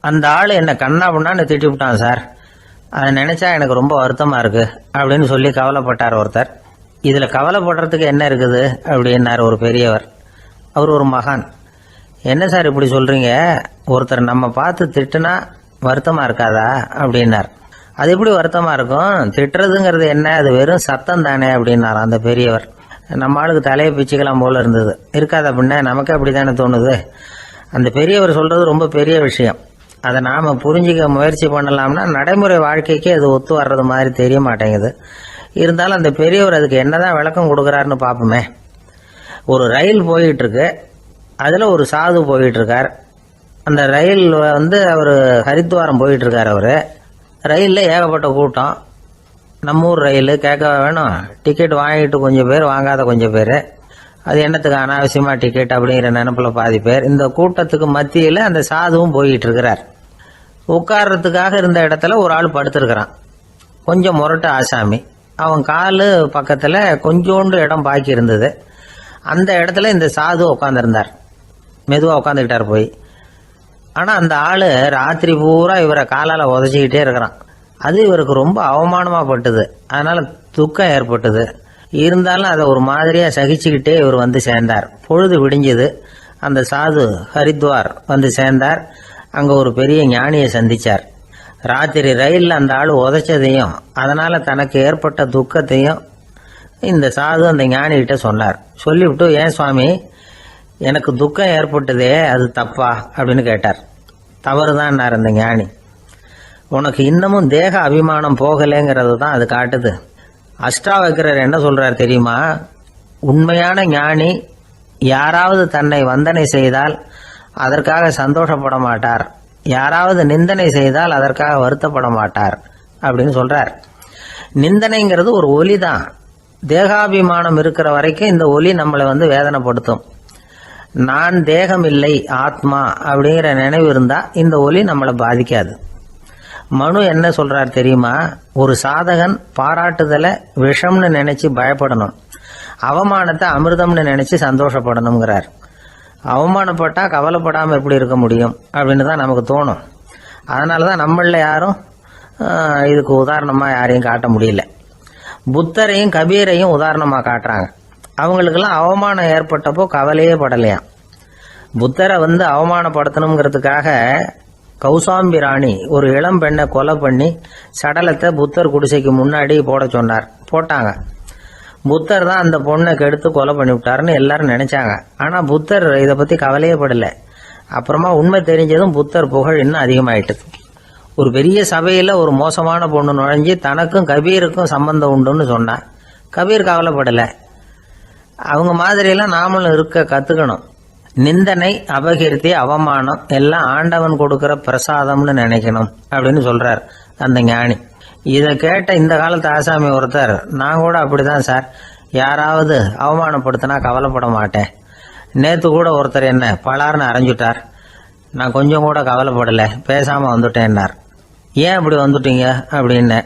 அந்த ஆள் என்ன கண்ணா பண்ணான்னு திட்டி விட்டான் சார். அதை நினைச்சா எனக்கு ரொம்ப வருத்தமா இருக்கு அப்படின்னு சொல்லி கவலைப்பட்டார் ஒருத்தர். இதுல கவலைப்படுறதுக்கு என்ன இருக்குது அப்படின்னார் ஒரு பெரியவர். அவர் ஒரு மகான். என்ன சார் இப்படி சொல்றீங்க, ஒருத்தர் நம்ம பார்த்து திட்டுனா வருத்தமா இருக்காதா அப்படின்னார். அது எப்படி வருத்தமா இருக்கும், திட்டுறதுங்கிறது என்ன, அது வெறும் சத்தம் தானே அப்படின்னார் அந்த பெரியவர். நம்ம ஆளுக்கு தலையை பிச்சுக்கலாம் போல இருந்தது. இருக்காது அப்படின்னா நமக்கு அப்படித்தானே தோணுது. அந்த பெரியவர் சொல்றது ரொம்ப பெரிய விஷயம். அதை நாம புரிஞ்சிக்க முயற்சி பண்ணலாம்னா நடைமுறை வாழ்க்கைக்கு அது ஒத்து வர்றது மாதிரி தெரிய மாட்டேங்குது. இருந்தாலும் அந்த பெரியவர் அதுக்கு என்னதான் விளக்கம் கொடுக்குறாருன்னு பார்ப்போமே. ஒரு ரயில் போயிட்டு இருக்கு, அதுல ஒரு சாது போயிட்டு இருக்கார். அந்த ரயில் அவர் ஹரித்வாரம் போயிட்டு இருக்கார். அவரு ரயில்ல ஏகப்பட்ட கூட்டம். நம்ம ஊர் ரயில் கேட்க வேணும், டிக்கெட் வாங்கிட்டு கொஞ்சம் பேர், வாங்காத கொஞ்சம் பேர். அது என்னத்துக்கு அனாவசியமா டிக்கெட் அப்படிங்கிற நினைப்புல பாதி பேர். இந்த கூட்டத்துக்கு மத்தியில அந்த சாதுவும் போயிட்டு இருக்கிறார். உட்கார்றதுக்காக இருந்த இடத்துல ஒரு ஆள் படுத்திருக்கிறான். கொஞ்சம் முரட்டு ஆசாமி. அவன் காலு பக்கத்துல கொஞ்சோண்டு இடம் பாக்கி இருந்தது. அந்த இடத்துல இந்த சாது உட்காந்துருந்தார். மெதுவா உட்காந்துக்கிட்டார் போய். ஆனா அந்த ஆளு ராத்திரி பூரா இவரை காலால உதச்சிக்கிட்டே இருக்கிறான். அது இவருக்கு ரொம்ப அவமானமா பட்டது. அதனால துக்கம் ஏற்பட்டது. இருந்தாலும் அதை ஒரு மாதிரியா சகிச்சுக்கிட்டே இவர் வந்து சேர்ந்தார். பொழுது விடிஞ்சது. அந்த சாது ஹரித்வார் வந்து சேர்ந்தார். அங்க ஒரு பெரிய ஞானியை சந்திச்சார். ராத்திரி ரயில்ல அந்த ஆளு உதைச்சதையும் அதனால தனக்கு ஏற்பட்ட துக்கத்தையும் இந்த சாது அந்த ஞானி கிட்ட சொன்னார். சொல்லிவிட்டு, ஏன் சுவாமி, எனக்கு துக்கம் ஏற்பட்டதே அது தப்பா அப்படின்னு கேட்டார். தவறுதான் அந்த ஞானி. உனக்கு இன்னமும் தேக அபிமானம் போகலைங்கிறது தான் அது காட்டுது. அஷ்டாவக்ரர் என்ன சொல்றார் தெரியுமா? உண்மையான ஞானி யாராவது தன்னை வந்தனை செய்தால் அதற்காக சந்தோஷப்பட மாட்டார், யாராவது நிந்தனை செய்தால் அதற்காக வருத்தப்பட மாட்டார் அப்படின்னு சொல்றார். நிந்தனைங்கிறது ஒரு ஒலி தான். தேகாபிமானம் இருக்கிற வரைக்கும் இந்த ஒலி நம்மளை வேதனைப்படுத்தும். நான் தேகம் இல்லை, ஆத்மா அப்படிங்கிற நினைவு இருந்தா இந்த ஒலி நம்மளை பாதிக்காது. மனு என்ன சொல்றார் தெரியுமா? ஒரு சாதகன் பாராட்டுதலை விஷம்னு நினைச்சு பயப்படணும், அவமானத்தை அமிர்தம்னு நினைச்சு சந்தோஷப்படணுங்கிறார். அவமானப்பட்டா கவலைப்படாம எப்படி இருக்க முடியும் அப்படின்னு தான் நமக்கு தோணும். அதனாலதான் நம்மள யாரும் இதுக்கு உதாரணமா யாரையும் காட்ட முடியல. புத்தரையும் கபீரையும் உதாரணமா காட்டுறாங்க. அவங்களுக்கெல்லாம் அவமானம் ஏற்பட்டப்போ கவலையே படலையாம். புத்தரை அவமானப்படுத்தணுங்கிறதுக்காக கௌசாம்பி ராணி ஒரு இளம் பெண்ணை கொலை பண்ணி சடலத்தை புத்தர் குடிசைக்கு முன்னாடி போட சொன்னார். போட்டாங்க. புத்தர் தான் அந்த பொண்ணை கெடுத்து கொலை பண்ணி விட்டாருன்னு எல்லாரும் நினைச்சாங்க. ஆனா புத்தர் இதை பத்தி கவலையே படல. அப்புறமா உண்மை தெரிஞ்சதும் புத்தர் புகழ் இன்னும் அதிகமாயிட்டது. ஒரு பெரிய சபையில ஒரு மோசமான பொண்ணு நுழைஞ்சு தனக்கும் கபீருக்கும் சம்பந்தம் உண்டுன்னு சொன்னா கபீர் கவலைப்படல. அவங்க மாதிரியெல்லாம் நாமளும் இருக்க கத்துக்கணும். நிந்தனை, அபகீர்த்தி, அவமானம் எல்லாம் ஆண்டவன் கொடுக்கிற பிரசாதம்னு நினைக்கணும் அப்படின்னு சொல்றார் அந்த ஞானி. இதை கேட்ட இந்த காலத்து ஆசாமி ஒருத்தர், நான் கூட அப்படிதான் சார், யாராவது அவமானப்படுத்தினா கவலைப்பட மாட்டேன். நேத்து கூட ஒருத்தர் என்ன பலார்னு அரைஞ்சுட்டார், நான் கொஞ்சம் கூட கவலைப்படல, பேசாம வந்துட்டேன்னார். ஏன் அப்படி வந்துட்டீங்க அப்படின்னு.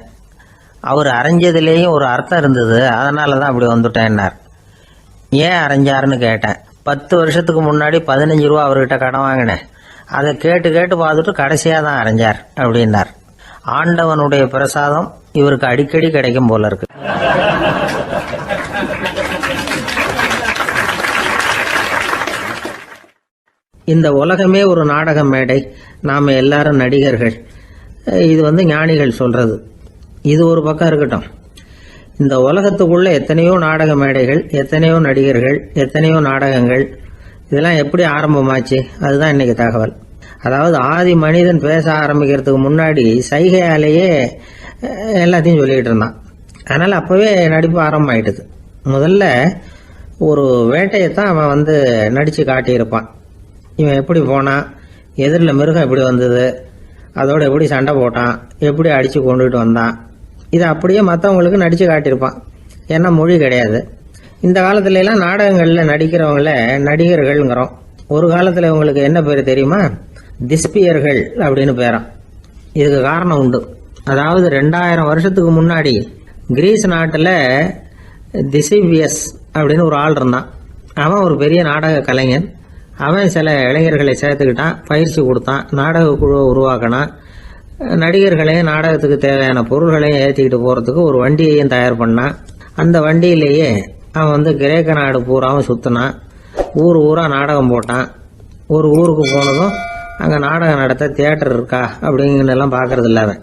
அவர் அரைஞ்சதுலேயும் ஒரு அர்த்தம் இருந்தது, அதனாலதான் அப்படி வந்துட்டேன்னார். ஏன் அரைஞ்சாருன்னு கேட்டேன். 10 வருஷத்துக்கு முன்னாடி 15 ரூபா அவர்கிட்ட கடன் வாங்கினேன், அதை கேட்டு கேட்டு பார்த்துட்டு கடைசியா தான் அரைஞ்சார் அப்படின்னார். ஆண்டவனுடைய பிரசாதம் இவருக்கு அடிக்கடி கிடைக்கும் போல இருக்கு. இந்த உலகமே ஒரு நாடக மேடை, நாம எல்லாரும் நடிகர்கள். இது ஞானிகள் சொல்றது. இது ஒரு பக்கம் இருக்கட்டும். இந்த உலகத்துக்குள்ள எத்தனையோ நாடக மேடைகள், எத்தனையோ நடிகர்கள், எத்தனையோ நாடகங்கள், இதெல்லாம் எப்படி ஆரம்பமாச்சு? அதுதான் இன்னைக்கு தகவல். அதாவது ஆதி மனிதன் பேச ஆரம்பிக்கிறதுக்கு முன்னாடி சைகையாலேயே எல்லாத்தையும் சொல்லிக்கிட்டு இருந்தான். அதனால அப்பவே நடிப்பு ஆரம்பமாயிட்டுது. முதல்ல ஒரு வேட்டையத்தான் அவன் நடிச்சு காட்டியிருப்பான். இவன் எப்படி போனான், எதிரில் மிருகம் எப்படி வந்தது, அதோட எப்படி சண்டை போட்டான், எப்படி அடிச்சு கொண்டுகிட்டு வந்தான், இதை அப்படியே மற்றவங்களுக்கு நடிச்சு காட்டியிருப்பான். ஏன்னா மொழி கிடையாது. இந்த காலத்துல எல்லாம் நாடகங்கள்ல நடிக்கிறவங்கள நடிகர்கள்ங்கிறோம். ஒரு காலத்துல இவங்களுக்கு என்ன பேரு தெரியுமா? திஸ்பியர்கள் அப்படின்னு பேராம். இதுக்கு காரணம் உண்டு. அதாவது 2000 வருஷத்துக்கு முன்னாடி கிரீஸ் நாட்டுல திசிவியஸ் அப்படின்னு ஒரு ஆள் இருந்தான். அவன் ஒரு பெரிய நாடக கலைஞன். அவன் சில இளைஞர்களை சேர்த்துக்கிட்டான், பயிற்சி கொடுத்தான், நாடக குழுவை உருவாக்கினான். நடிகர்களையும் நாடகத்துக்கு தேவையான பொருள்களையும் ஏற்றிக்கிட்டு போகிறதுக்கு ஒரு வண்டியையும் தயார் பண்ணான். அந்த வண்டியிலேயே அவன் கிரேக்க நாடு பூராவும் சுற்றினான். ஊர் ஊராக நாடகம் போட்டான். ஒரு ஊருக்கு போனதும் அங்கே நாடகம் நடத்த தியேட்டர் இருக்கா அப்படிங்கன்னெல்லாம் பார்க்கறது இல்லை அவன்.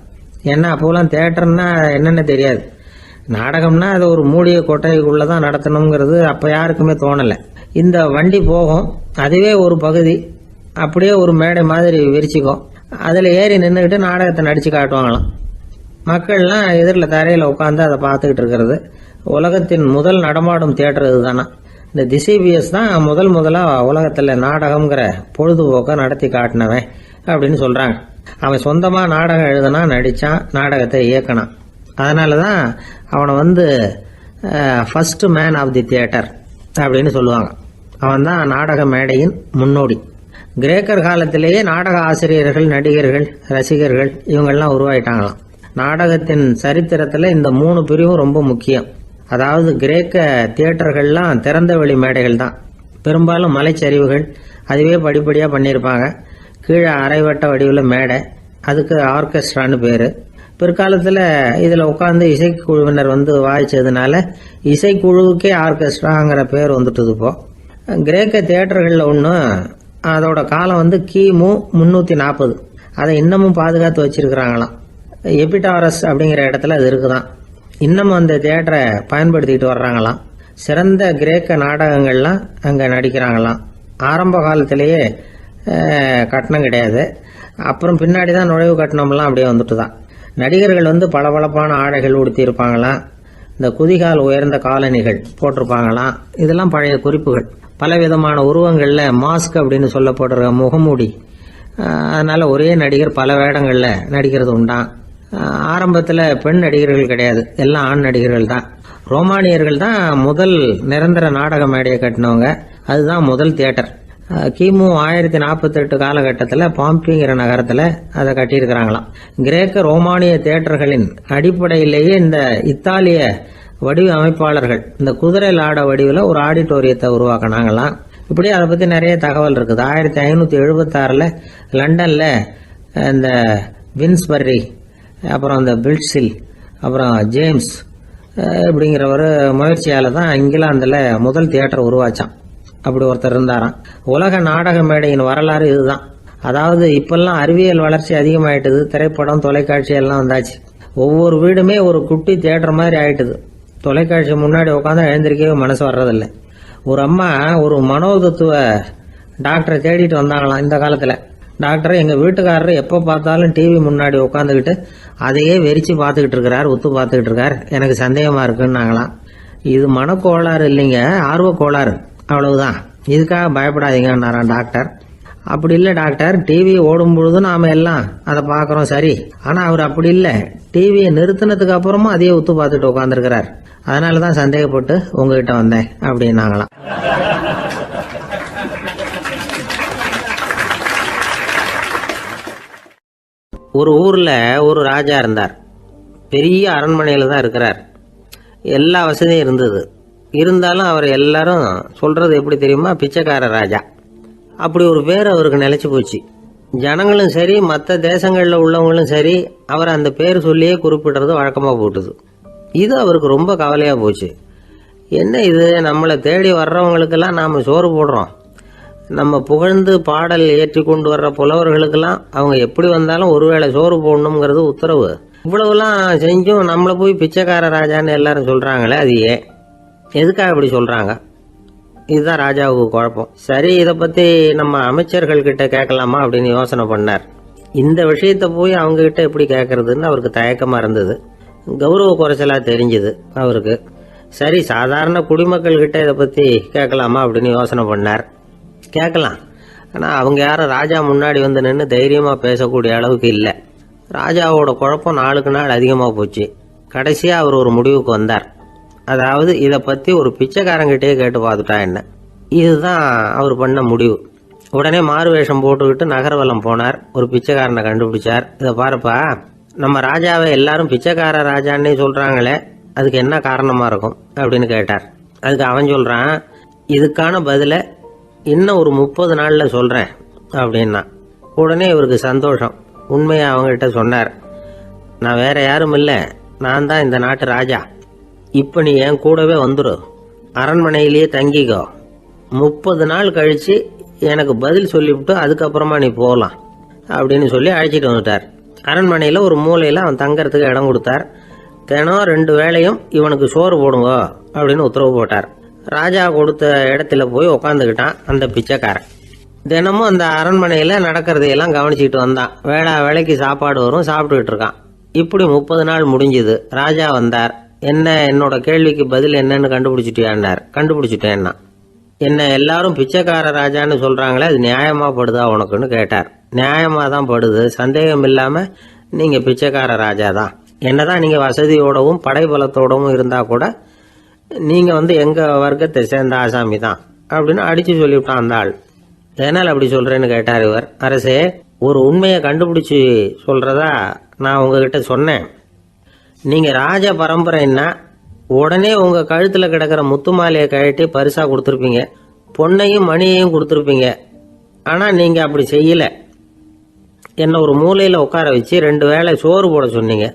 ஏன்னா அப்போலாம் தியேட்டர்னா என்னென்ன தெரியாது. நாடகம்னா அது ஒரு மூடிய கொட்டைக்குள்ளே தான் நடத்தணுங்கிறது அப்போ யாருக்குமே தோணலை. இந்த வண்டி போகும், அதுவே ஒரு பகுதி அப்படியே ஒரு மேடை மாதிரி விரிச்சிக்கும். அதில் ஏறி நின்றுக்கிட்டு நாடகத்தை நடித்து காட்டுவாங்களாம். மக்கள்லாம் எதிரில் தரையில் உட்காந்து அதை பார்த்துக்கிட்டு இருக்கிறது. உலகத்தின் முதல் நடமாடும் தியேட்டர் இதுதானா. இந்த திசைபிஎஸ் தான் முதலாக உலகத்தில் நாடகம்ங்கிற பொழுதுபோக்கை நடத்தி காட்டினவன் அப்படின்னு சொல்கிறாங்க. அவன் சொந்தமாக நாடகம் எழுதுனா, நடித்தான், நாடகத்தை இயக்கினான். அதனால தான் அவனை first man of the theatre அப்படின்னு சொல்லுவாங்க. அவன் தான் நாடக மேடையின் முன்னோடி. கிரேக்கர் காலத்திலேயே நாடக ஆசிரியர்கள், நடிகர்கள், ரசிகர்கள் இவங்கெல்லாம் உருவாயிட்டாங்களாம். நாடகத்தின் சரித்திரத்தில் இந்த 3 பிரிவும் ரொம்ப முக்கியம். அதாவது கிரேக்க தியேட்டர்கள்லாம் திறந்த வெளி மேடைகள் தான். பெரும்பாலும் மலைச்சரிவுகள், அதுவே படிப்படியாக பண்ணியிருப்பாங்க. கீழே அரைவட்ட வடிவில் மேடை, அதுக்கு ஆர்கெஸ்ட்ரான்னு பேர். பிற்காலத்தில் இதில் உட்காந்து இசைக்குழுவினர் வாய்ச்சதுனால இசைக்குழுவுக்கே ஆர்கெஸ்ட்ராங்கிற பேர் வந்துட்டுது. இப்போ கிரேக்க தியேட்டர்களில் ஒன்று, அதோட காலம் கிமு 340. அதை இன்னமும் பாதுகாத்து வச்சிருக்கிறாங்களாம். எபிடாரஸ் அப்படிங்கிற இடத்துல அது இருக்குதான். இன்னமும் அந்த தியேட்டரை பயன்படுத்திக்கிட்டு வர்றாங்களாம். சிறந்த கிரேக்க நாடகங்கள்லாம் அங்கே நடிக்கிறாங்களாம். ஆரம்ப காலத்திலேயே கட்டணம் கிடையாது. அப்புறம் பின்னாடி தான் நுழைவு கட்டணம்லாம் அப்படியே வந்துட்டு தான். நடிகர்கள் பளபளப்பான ஆடைகள் உடுத்தி இருப்பாங்களாம். இந்த குதிகால் உயர்ந்த காலணிகள் போட்டிருப்பாங்களாம். இதெல்லாம் பழைய குறிப்புகள். பலவிதமான உருவங்களில் மாஸ்க் அப்படின்னு சொல்லப்படுற முகமூடி. அதனால ஒரே நடிகர் பல வேடங்களில் நடிக்கிறது உண்டான். ஆரம்பத்தில் பெண் நடிகர்கள் கிடையாது, எல்லாம் ஆண் நடிகர்கள் தான். ரோமானியர்கள் தான் முதல் நிரந்தர நாடக மேடையை கட்டினவங்க. அதுதான் முதல் தியேட்டர். கிமு 1048 காலகட்டத்தில் பாம்பிங்கிற நகரத்தில் அதை கட்டியிருக்கிறாங்களாம். கிரேக்க ரோமானிய தியேட்டர்களின் அடிப்படையிலேயே இந்த இத்தாலிய வடிவ அமைப்பாளர்கள் இந்த குதிரை லாட வடிவில் ஒரு ஆடிட்டோரியத்தை உருவாக்கினாங்களாம். இப்படி அதை பற்றி நிறைய தகவல் இருக்குது. 1576 லண்டனில் இந்த வின்ஸ்பர்ரி, அப்புறம் இந்த பில்ட்ஸில், அப்புறம் ஜேம்ஸ் இப்படிங்கிறவர் முயற்சியால் தான் இங்கிலாந்தில் முதல் தியேட்டர் உருவாச்சான். அப்படி ஒருத்தர் இருந்தாராம். உலக நாடக மேடையின் வரலாறு இதுதான். அதாவது இப்பெல்லாம் அறிவியல் வளர்ச்சி அதிகமாயிட்டுது. திரைப்படம், தொலைக்காட்சி எல்லாம் வந்தாச்சு. ஒவ்வொரு வீடுமே ஒரு குட்டி தியேட்டர் மாதிரி ஆயிட்டுது. தொலைக்காட்சி முன்னாடி உட்காந்து எழுந்திருக்கவே மனசு வர்றதில்லை. ஒரு அம்மா ஒரு மனோதத்துவ டாக்டரை தேடிட்டு வந்தாங்களாம் இந்த காலத்தில். டாக்டர், எங்கள் வீட்டுக்காரர் எப்போ பார்த்தாலும் டிவி முன்னாடி உட்காந்துக்கிட்டு அதையே வெறிச்சு பார்த்துக்கிட்டு இருக்கிறார், உத்து பார்த்துக்கிட்டு இருக்கார், எனக்கு சந்தேகமாக இருக்குன்னாங்களாம். இது மனக்கோளாறு இல்லைங்க, ஆர்வ கோளாறு, அவ்வளவுதான், இதுக்காக பயப்படாதீங்கன்னாராம் டாக்டர். அப்படி இல்லை டாக்டர், டிவி ஓடும் பொழுது நாம எல்லாம் அதை பார்க்குறோம் சரி, ஆனால் அவர் அப்படி இல்லை, டிவியை நிறுத்தினதுக்கு அப்புறமும் அதையே உத்து பார்த்துட்டு உட்காந்துருக்கிறார், அதனால தான் சந்தேகப்பட்டு உங்ககிட்ட வந்தேன் அப்படின்னாங்களாம். ஒரு ஊரில் ஒரு ராஜா இருந்தார். பெரிய அரண்மனையில் தான் இருக்கிறார். எல்லா வசதியும் இருந்தது. இருந்தாலும் அவர் எல்லாரும் சொல்கிறது எப்படி தெரியுமா, பிச்சைக்கார ராஜா. அப்படி ஒரு பேர் அவருக்கு நிலைச்சி போச்சு. ஜனங்களும் சரி, மற்ற தேசங்களில் உள்ளவங்களும் சரி, அவர் அந்த பேர் சொல்லியே குறிப்பிடுறது வழக்கமாக போட்டுது. இது அவருக்கு ரொம்ப கவலையாக போச்சு. என்ன இது, நம்மளை தேடி வர்றவங்களுக்கெல்லாம் நாம் சோறு போடுறோம், நம்ம புகழ்ந்து பாடல் ஏற்றி கொண்டு வர்ற புலவர்களுக்கெல்லாம் அவங்க எப்படி வந்தாலும் ஒருவேளை சோறு போடணுங்கிறது உத்தரவு. இவ்வளவுலாம் செஞ்சும் நம்மளை போய் பிச்சைக்கார ராஜான்னு எல்லாரும் சொல்கிறாங்களே, அது ஏன், எதுக்காக இப்படி சொல்கிறாங்க? இதுதான் ராஜாவுக்கு குழப்பம். சரி, இதை பற்றி நம்ம அமைச்சர்கள்கிட்ட கேட்கலாமா அப்படின்னு யோசனை பண்ணார். இந்த விஷயத்தை போய் அவங்ககிட்ட எப்படி கேட்கறதுன்னு அவருக்கு தயக்கமாக இருந்தது. கௌரவ குறைச்சலாக தெரிஞ்சுது அவருக்கு. சரி, சாதாரண குடிமக்கள்கிட்ட இதை பற்றி கேட்கலாமா அப்படின்னு யோசனை பண்ணார். கேட்கலாம், ஆனால் அவங்க யாரும் ராஜா முன்னாடி வந்து நின்று தைரியமாக பேசக்கூடிய அளவுக்கு இல்லை. ராஜாவோட குழப்பம் நாளுக்கு நாள் அதிகமாக போச்சு. கடைசியாக அவர் ஒரு முடிவுக்கு வந்தார். அதாவது இதை பற்றி ஒரு பிச்சைக்காரங்கிட்டே கேட்டு பார்த்துட்டா என்ன, இதுதான் அவர் பண்ண முடிவு. உடனே மாறு வேஷம் போட்டுக்கிட்டு நகர்வலம் போனார். ஒரு பிச்சைக்காரனை கண்டுபிடிச்சார். இதை பாருப்பா, நம்ம ராஜாவை எல்லாரும் பிச்சைக்கார ராஜான்னே சொல்கிறாங்களே, அதுக்கு என்ன காரணமாக இருக்கும் அப்படின்னு கேட்டார். அதுக்கு அவன் சொல்கிறான், இதுக்கான பதிலை இன்னும் ஒரு 30 நாளில் சொல்கிறேன் அப்படின்னா. உடனே இவருக்கு சந்தோஷம். உண்மையை அவங்ககிட்ட சொன்னார். நான் வேற யாரும் இல்லை, நான் தான் இந்த நாட்டு ராஜா. இப்போ நீ என் கூடவே வந்துடு, அரண்மனையிலேயே தங்கிக்கோ. 30 நாள் கழித்து எனக்கு பதில் சொல்லிவிட்டு அதுக்கப்புறமா நீ போகலாம் அப்படின்னு சொல்லி அழைச்சிட்டு வந்துட்டார். அரண்மனையில் ஒரு மூலையில் அவன் தங்கறதுக்கு இடம் கொடுத்தார். தினம் 2 வேளையும் இவனுக்கு சோறு போடுங்க அப்படின்னு உத்தரவு போட்டார். ராஜா கொடுத்த இடத்துல போய் உக்காந்துக்கிட்டான் அந்த பிச்சைக்காரன். தினமும் அந்த அரண்மனையில் நடக்கிறதையெல்லாம் கவனிச்சிட்டு வந்தான். வேளைக்கு சாப்பாடு வரும், சாப்பிட்டுக்கிட்டு இருக்கான். இப்படி 30 நாள் முடிஞ்சுது. ராஜா வந்தார். என்ன, என்னோட கேள்விக்கு பதில் என்னன்னு கண்டுபிடிச்சிட்டியான்னார். கண்டுபிடிச்சிட்டேன்னா. என்ன எல்லாரும் பிச்சைக்கார ராஜான்னு சொல்றாங்களே, அது நியாயமா படுதா உனக்குன்னு கேட்டார். நியாயமா தான் படுது, சந்தேகம் இல்லாம நீங்க பிச்சைக்கார ராஜா தான். என்னதான் நீங்க வசதியோடவும் படைபலத்தோடவும் இருந்தா கூட நீங்க எங்க வர்க்கத்தை சேர்ந்த ஆசாமி தான் அப்படின்னு அடிச்சு சொல்லிவிட்டான் அந்த ஆள். என்னால் அப்படி சொல்றேன்னு கேட்டார் இவர். அரசே, ஒரு உண்மையை கண்டுபிடிச்சு சொல்றதா நான் உங்ககிட்ட சொன்னேன். நீங்க ராஜ பரம்பரைன்னா உடனே உங்க கழுத்துல கிடக்கிற முத்து மாலையை கழட்டி பரிசா கொடுத்துருப்பீங்க, பொன்னையும் மணியையும் கொடுத்துருப்பீங்க. ஆனா நீங்க அப்படி செய்யல. என்ன ஒரு மூலையில உட்கார வச்சு 2 வேளை சோறு போட சொன்னீங்க.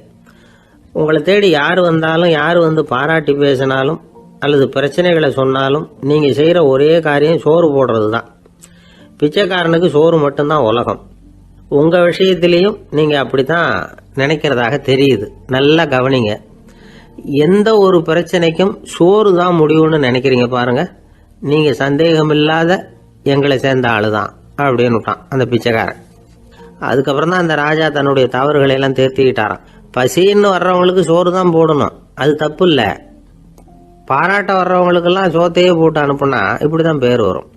உங்களை தேடி யார் வந்தாலும், யார் பாராட்டி பேசினாலும் அல்லது பிரச்சனைகளை சொன்னாலும் நீங்க செய்யற ஒரே காரியம் சோறு போடுறது தான். பிச்சைக்காரனுக்கு சோறு மட்டும்தான் உலகம். உங்க விஷயத்திலையும் நீங்க அப்படித்தான் நினைக்கிறதாக தெரியுது. நல்லா கவனிங்க. எந்த ஒரு பிரச்சனைக்கும் சோறு தான் முடிவுன்னு நினைக்கிறீங்க பாருங்க. நீங்க சந்தேகமில்லாத எங்களை சேர்ந்த ஆளுதான் அப்படின்னு விட்டான் அந்த பிச்சைக்காரன். அதுக்கப்புறம் தான் அந்த ராஜா தன்னுடைய தவறுகளை எல்லாம் தேர்த்திக்கிட்டாராம். பசின்னு வர்றவங்களுக்கு சோறு தான் போடணும், அது தப்பு இல்லை. பாராட்ட வர்றவங்களுக்கெல்லாம் சோத்தையே போட்டு அனுப்புனா இப்படிதான் பேர் வரும்.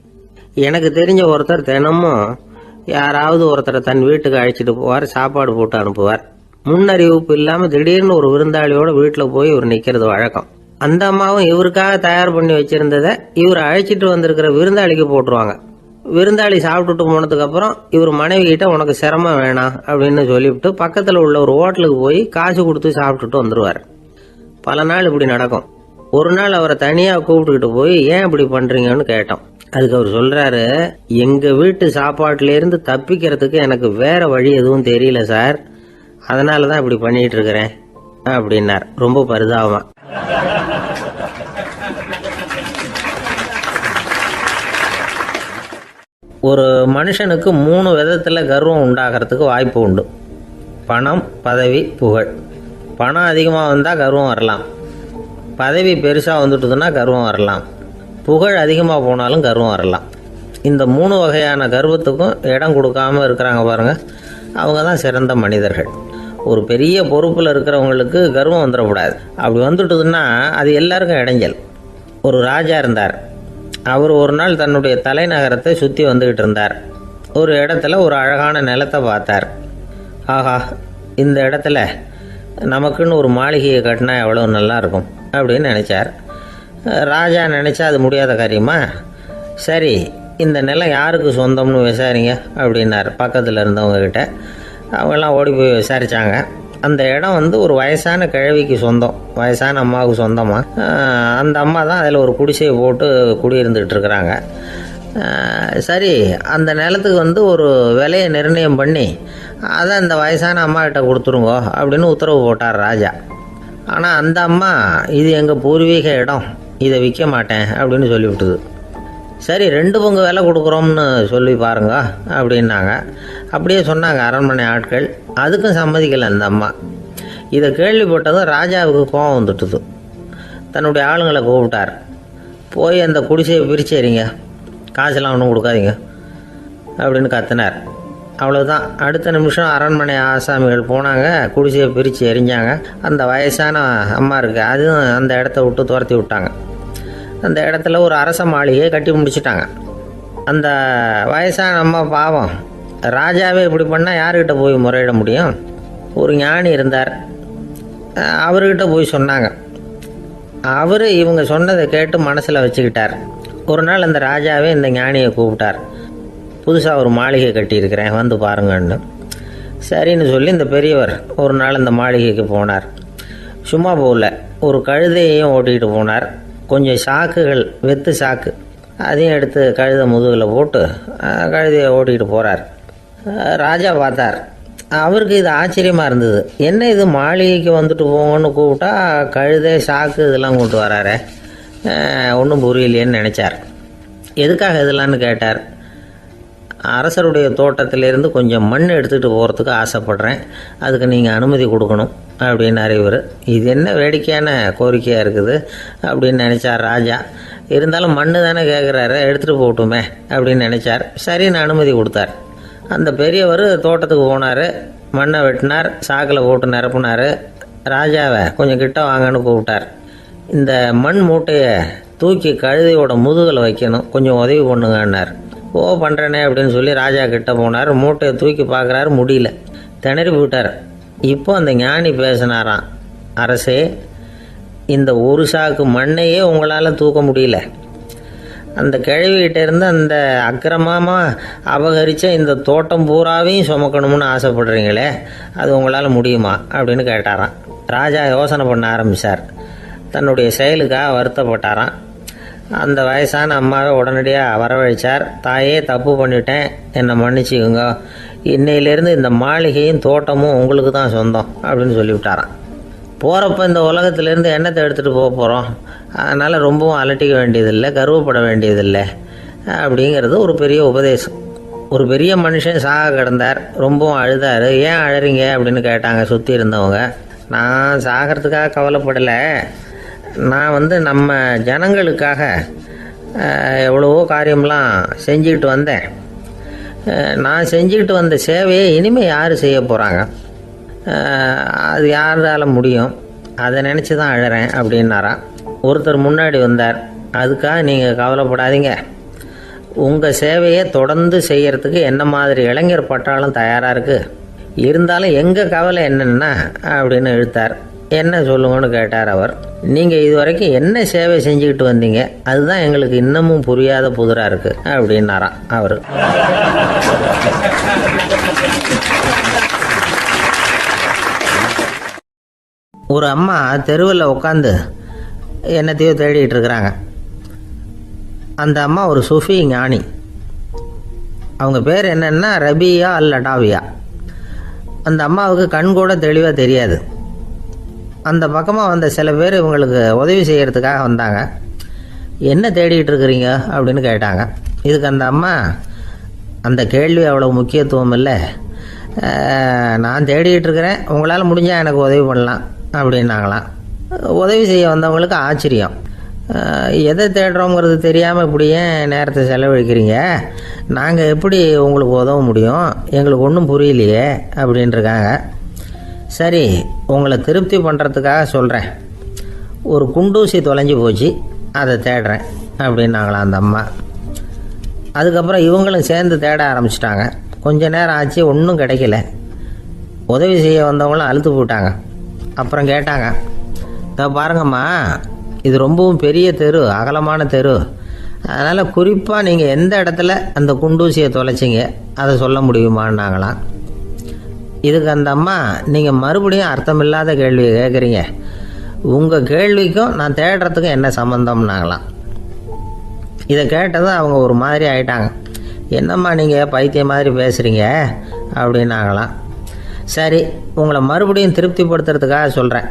எனக்கு தெரிஞ்ச ஒருத்தர் தினமும் யாராவது ஒருத்தரை தன் வீட்டுக்கு அழைச்சிட்டு போவார், சாப்பாடு போட்டு அனுப்புவார். முன்னறிவிப்பு இல்லாம திடீர்னு ஒரு விருந்தாளியோட வீட்டில் போய் இவர் நிக்கிறது வழக்கம். அந்த அம்மாவும் இவருக்காக தயார் பண்ணி வச்சிருந்ததை இவர் அழைச்சிட்டு வந்திருக்கிற விருந்தாளிக்கு போட்டுருவாங்க. விருந்தாளி சாப்பிட்டுட்டு போனதுக்கு அப்புறம் இவர் மனைவி கிட்ட உனக்கு சிரமம் வேணாம் அப்படின்னு சொல்லிவிட்டு பக்கத்தில் உள்ள ஒரு ஹோட்டலுக்கு போய் காசு கொடுத்து சாப்பிட்டுட்டு வந்துடுவார். பல நாள் இப்படி நடக்கும். ஒரு நாள் அவரை தனியாக கூப்பிட்டுக்கிட்டு போய் ஏன் இப்படி பண்றீங்கன்னு கேட்டோம். அதுக்கு அவர் சொல்றாரு, எங்க வீட்டு சாப்பாட்டிலேருந்து தப்பிக்கிறதுக்கு எனக்கு வேற வழி எதுவும் தெரியல சார், அதனால தான் இப்படி பண்ணிட்டு இருக்கிறேன் அப்படின்னார் ரொம்ப பரிதாபமா. ஒரு மனுஷனுக்கு 3 விதத்தில் கர்வம் உண்டாகிறதுக்கு வாய்ப்பு உண்டு. பணம், பதவி, புகழ். பணம் அதிகமாக வந்தால் கர்வம் வரலாம், பதவி பெருசாக வந்துட்டுதுன்னா கர்வம் வரலாம், புகழ் அதிகமாக போனாலும் கர்வம் வரலாம். இந்த 3 வகையான கர்வத்துக்கும் இடம் கொடுக்காம இருக்கிறாங்க பாருங்க, அவங்க தான் சிறந்த மனிதர்கள். ஒரு பெரிய பொறுப்பில் இருக்கிறவங்களுக்கு கர்வம் வந்துடக்கூடாது. அப்படி வந்துட்டுதுன்னா அது எல்லாருக்கும் இடைஞ்சல். ஒரு ராஜா இருந்தார். அவர் ஒரு நாள் தன்னுடைய தலைநகரத்தை சுற்றி வந்துக்கிட்டு இருந்தார். ஒரு இடத்துல ஒரு அழகான நிலத்தை பார்த்தார். ஆஹா, இந்த இடத்துல நமக்குன்னு ஒரு மாளிகையை கட்டினா எவ்வளோ நல்லா இருக்கும் அப்படின்னு நினச்சார். ராஜா நினச்சா அது முடியாத காரியமா? சரி, இந்த நிலம் யாருக்கு சொந்தம்னு விசாரிங்க அப்படின்னார் பக்கத்தில் இருந்தவங்கக்கிட்ட. அவங்கெல்லாம் ஓடி போய் விசாரித்தாங்க. அந்த இடம் ஒரு வயசான கிழவிக்கு சொந்தம், வயசான அம்மாவுக்கு சொந்தமா. அந்த அம்மா தான் அதில் ஒரு குடிசையை போட்டு குடியிருந்துக்கிட்டு இருக்கிறாங்க. சரி, அந்த நிலத்துக்கு ஒரு விலையை நிர்ணயம் பண்ணி அதை அந்த வயசான அம்மா கிட்ட கொடுத்துருங்க அப்படின்னு உத்தரவு போட்டார் ராஜா. ஆனால் அந்த அம்மா, இது எங்கள் பூர்வீக இடம், இதை விற்க மாட்டேன் அப்படின்னு சொல்லிவிட்டுது. சரி, 2 பங்கு விலை கொடுக்குறோம்னு சொல்லி பாருங்க அப்படின்னாங்க. அப்படியே சொன்னாங்க அரண்மனை ஆட்கள். அதுக்கும் சம்மதிக்கலை அந்த அம்மா. இதை கேள்விப்பட்டதும் ராஜாவுக்கு கோபம் வந்துட்டுது. தன்னுடைய ஆளுங்களை கூப்பிட்டார். போய் அந்த குடிசையை பிரித்து எறிங்க, காசெல்லாம் ஒன்றும் கொடுக்காதீங்க அப்படின்னு கத்தினார். அவ்வளோதான். அடுத்த நிமிஷம் அரண்மனை ஆசாமிகள் போனாங்க, குடிசையை பிரித்து எரிஞ்சாங்க. அந்த வயசான அம்மா இருக்கு, அதுவும் அந்த இடத்த விட்டு துரத்தி விட்டாங்க. அந்த இடத்துல ஒரு அரச மாளிகையை கட்டி முடிச்சிட்டாங்க. அந்த வயசான அம்மா பாவம், ராஜாவே இப்படி பண்ணால் யாருக்கிட்ட போய் முறையிட முடியும்? ஒரு ஞானி இருந்தார், அவர்கிட்ட போய் சொன்னாங்க. அவர் இவங்க சொன்னதை கேட்டு மனசில் வச்சுக்கிட்டார். ஒரு நாள் அந்த ராஜாவே இந்த ஞானியை கூப்பிட்டார். புதுசாக ஒரு மாளிகை கட்டியிருக்கிறேன், வந்து பாருங்கன்னு. சரின்னு சொல்லி இந்த பெரியவர் ஒரு நாள் இந்த மாளிகைக்கு போனார். சும்மா போகல, ஒரு கழுதையையும் ஓட்டிகிட்டு போனார். கொஞ்சம் சாக்குகள், வெத்து சாக்கு, அதையும் எடுத்து கழுதை முதுகில் போட்டு கழுதையை ஓட்டிகிட்டு போகிறார். ராஜா பார்த்தார். அவருக்கு இது ஆச்சரியமாக இருந்தது. என்ன இது மாளிகைக்கு வந்துட்டு போங்கன்னு கூப்பிட்டா கழுதை சாக்கு இதெல்லாம் கொண்டு வராரு, ஒன்றும் புரியலையேன்னு நினச்சார். எதுக்காக இதெல்லாம்னு கேட்டார். அரசருடைய தோட்டத்திலேருந்து கொஞ்சம் மண் எடுத்துகிட்டு போகிறதுக்கு ஆசைப்பட்றேன், அதுக்கு நீங்கள் அனுமதி கொடுக்கணும் அப்படின்னாரு இவர். இது என்ன வேடிக்கையான கோரிக்கையாக இருக்குது அப்படின்னு நினச்சார் ராஜா. இருந்தாலும் மண் தானே கேட்குறாரு, எடுத்துகிட்டு போகட்டுமே அப்படின்னு நினச்சார். சரின்னு அனுமதி கொடுத்தார். அந்த பெரியவர் தோட்டத்துக்கு போனார், மண்ணை வெட்டினார், சாக்கில் போட்டு நிரப்புனார். ராஜாவை கொஞ்சம் கிட்ட வாங்கன்னு கூப்பிட்டார். இந்த மண் மூட்டையை தூக்கி கழுதையோட முதுகில் வைக்கணும், கொஞ்சம் உதவி பண்ணுங்கன்னார். ஓ பண்ணுறேனே அப்படின்னு சொல்லி ராஜா கிட்ட போனார். மூட்டையை தூக்கி பார்க்குறாரு, முடியல, திணறி போயிட்டார். இப்போ அந்த ஞானி பேசினாராம். அரசே, இந்த ஒரு சாக்கு மண்ணையே உங்களால் தூக்க முடியல, அந்த கிழவிகிட்ட இருந்து அந்த அக்கிரமமாக அபகரித்த இந்த தோட்டம் பூராவையும் சுமக்கணும்னு ஆசைப்படுறீங்களே, அது உங்களால் முடியுமா அப்படின்னு கேட்டாராம். ராஜா யோசனை பண்ண ஆரம்பித்தார். தன்னுடைய செயலுக்காக வருத்தப்பட்டாராம். அந்த வயசான அம்மாவை உடனடியாக வரவழைச்சார். தாயே, தப்பு பண்ணிட்டேன், என்னை மன்னிச்சுக்குங்க, இன்னையிலேருந்து இந்த மாளிகையும் தோட்டமும் உங்களுக்கு தான் சொந்தம் அப்படின்னு சொல்லிவிட்டாராம். போகிறப்ப இந்த உலகத்திலேருந்து எண்ணத்தை எடுத்துகிட்டு போக போகிறோம், அதனால் ரொம்பவும் அலட்டிக்க வேண்டியதில்லை, கர்வப்பட வேண்டியதில்லை அப்படிங்கிறது ஒரு பெரிய உபதேசம். ஒரு பெரிய மனுஷன் சாக கிடந்தார், ரொம்பவும் அழுதார். ஏன் அழறீங்க அப்படின்னு கேட்டாங்க சுற்றி இருந்தவங்க. நான் சாகிறதுக்காக கவலைப்படலை, நான் நம்ம ஜனங்களுக்காக எவ்வளவோ காரியம்லாம் செஞ்சுக்கிட்டு வந்தேன். நான் செஞ்சுக்கிட்டு வந்த சேவையை இனிமேல் யார் செய்ய போகிறாங்க, அது யாரால் முடியும், அதை நினச்சி தான் அழறேன் அப்படின்னாராம். ஒருத்தர் முன்னாடி வந்தார். அதுக்காக நீங்கள் கவலைப்படாதீங்க, உங்கள் சேவையை தொடர்ந்து செய்கிறதுக்கு என்ன மாதிரி இளைஞர் பட்டாலும் தயாராக இருக்குது, இருந்தாலும் எங்கள் கவலை என்னென்னா அப்படின்னு இழுத்தார். என்ன சொல்லுங்கன்னு கேட்டார் அவர். நீங்கள் இது வரைக்கும் என்ன சேவை செஞ்சுக்கிட்டு வந்தீங்க, அதுதான் எங்களுக்கு இன்னமும் புரியாத புதிராக இருக்குது அப்படின்னாராம் அவர். ஒரு அம்மா தெருவில் உட்காந்து என்னத்தையோ தேடிட்டு இருக்கிறாங்க. அந்த அம்மா ஒரு சூஃபி ஞானி. அவங்க பேர் என்னென்னா ரபியா அல் அடாவியா. அந்த அம்மாவுக்கு கண் கூட தெளிவாக தெரியாது. அந்த பக்கமாக வந்த சில பேர் இவங்களுக்கு உதவி செய்கிறதுக்காக வந்தாங்க. என்ன தேடிகிட்டு இருக்கிறீங்க அப்படின்னு கேட்டாங்க. இதுக்கு அந்த அம்மா, அந்த கேள்வி அவ்வளோ முக்கியத்துவம் இல்லை, நான் தேடிகிட்டு இருக்கிறேன், உங்களால் முடிஞ்சால் எனக்கு உதவி பண்ணலாம் அப்படின்னாங்களாம். உதவி செய்ய வந்தவங்களுக்கு ஆச்சரியம். எதை தேடுறோங்கிறது தெரியாமல் இப்படி ஏன் நேரத்தை செலவழிக்கிறீங்க, நாங்கள் எப்படி உங்களுக்கு உதவ முடியும், எங்களுக்கு ஒன்றும் புரியலையே அப்படின்ட்டுருக்காங்க. சரி, உங்களை திருப்தி பண்ணுறதுக்காக சொல்கிறேன், ஒரு குண்டூசி தொலைஞ்சி போச்சு, அதை தேடுறேன் அப்படின்னாங்களாம் அந்த அம்மா. அதுக்கப்புறம் இவங்களும் சேர்ந்து தேட ஆரம்பிச்சிட்டாங்க. கொஞ்ச நேரம் ஆச்சு, ஒன்றும் கிடைக்கல. உதவி செய்ய வந்தவங்களும் அழுத்து போட்டாங்க. அப்புறம் கேட்டாங்க, இதை பாருங்கம்மா, இது ரொம்பவும் பெரிய தெரு, அகலமான தெரு, அதனால் குறிப்பாக நீங்கள் எந்த இடத்துல அந்த குண்டூசியை தொலைச்சிங்க அதை சொல்ல முடியுமான்னாங்களாம். இதுக்கு அந்த அம்மா, நீங்கள் மறுபடியும் அர்த்தமில்லாத கேள்வியை கேட்குறீங்க, உங்கள் கேள்விக்கும் நான் தேடுறதுக்கும் என்ன சம்மந்தம்னாங்களாம். இதை கேட்டதும் அவங்க ஒரு மாதிரி ஆயிட்டாங்க. என்னம்மா நீங்கள் பைத்தியம் மாதிரி பேசுகிறீங்க அப்படின்னாங்களாம். சரி, உங்களை மறுபடியும் திருப்திப்படுத்துறதுக்காக சொல்கிறேன்,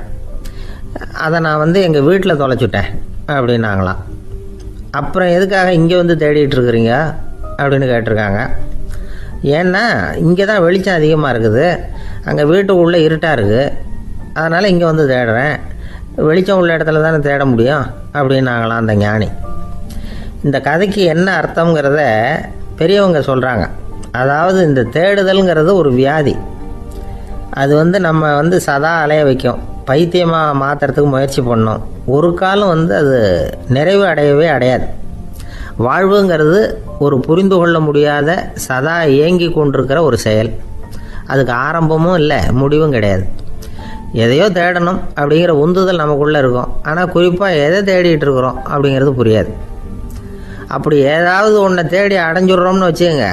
அதை நான் எங்கள் வீட்டில் தொலைச்சுட்டேன் அப்படின்னாங்களாம். அப்புறம் எதுக்காக இங்கே வந்து தேடிட்டு இருக்கிறீங்க அப்படின்னு கேட்டிருக்காங்க. ஏன்னா இங்கே தான் வெளிச்சம் அதிகமாக இருக்குது, அங்கே வீட்டுக்குள்ளே இருட்டாக இருக்குது, அதனால் இங்கே வந்து தேடுறேன், வெளிச்சம் உள்ள இடத்துல தானே தேட முடியும் அப்படின்னாங்களாம் அந்த ஞானி. இந்த கதைக்கு என்ன அர்த்தங்கிறத பெரியவங்க சொல்கிறாங்க. அதாவது இந்த தேடுதல்ங்கிறது ஒரு வியாதி. அது நம்ம சதா அலைய வைக்கும், பைத்தியமாக மாற்றுறதுக்கு முயற்சி பண்ணோம், ஒரு காலம் அது நிறைவு அடையவே அடையாது. வாழ்வுங்கிறது ஒரு புரிந்து கொள்ள முடியாத சதா இயங்கி கொண்டிருக்கிற ஒரு செயல். அதுக்கு ஆரம்பமும் இல்லை, முடிவும் கிடையாது. எதையோ தேடணும் அப்படிங்கிற உந்துதல் நமக்குள்ளே இருக்கும், ஆனால் குறிப்பாக எதை தேடிட்டு இருக்கிறோம் அப்படிங்கிறது புரியாது. அப்படி ஏதாவது ஒன்றை தேடி அடைஞ்சிடுறோம்னு வச்சுக்கோங்க,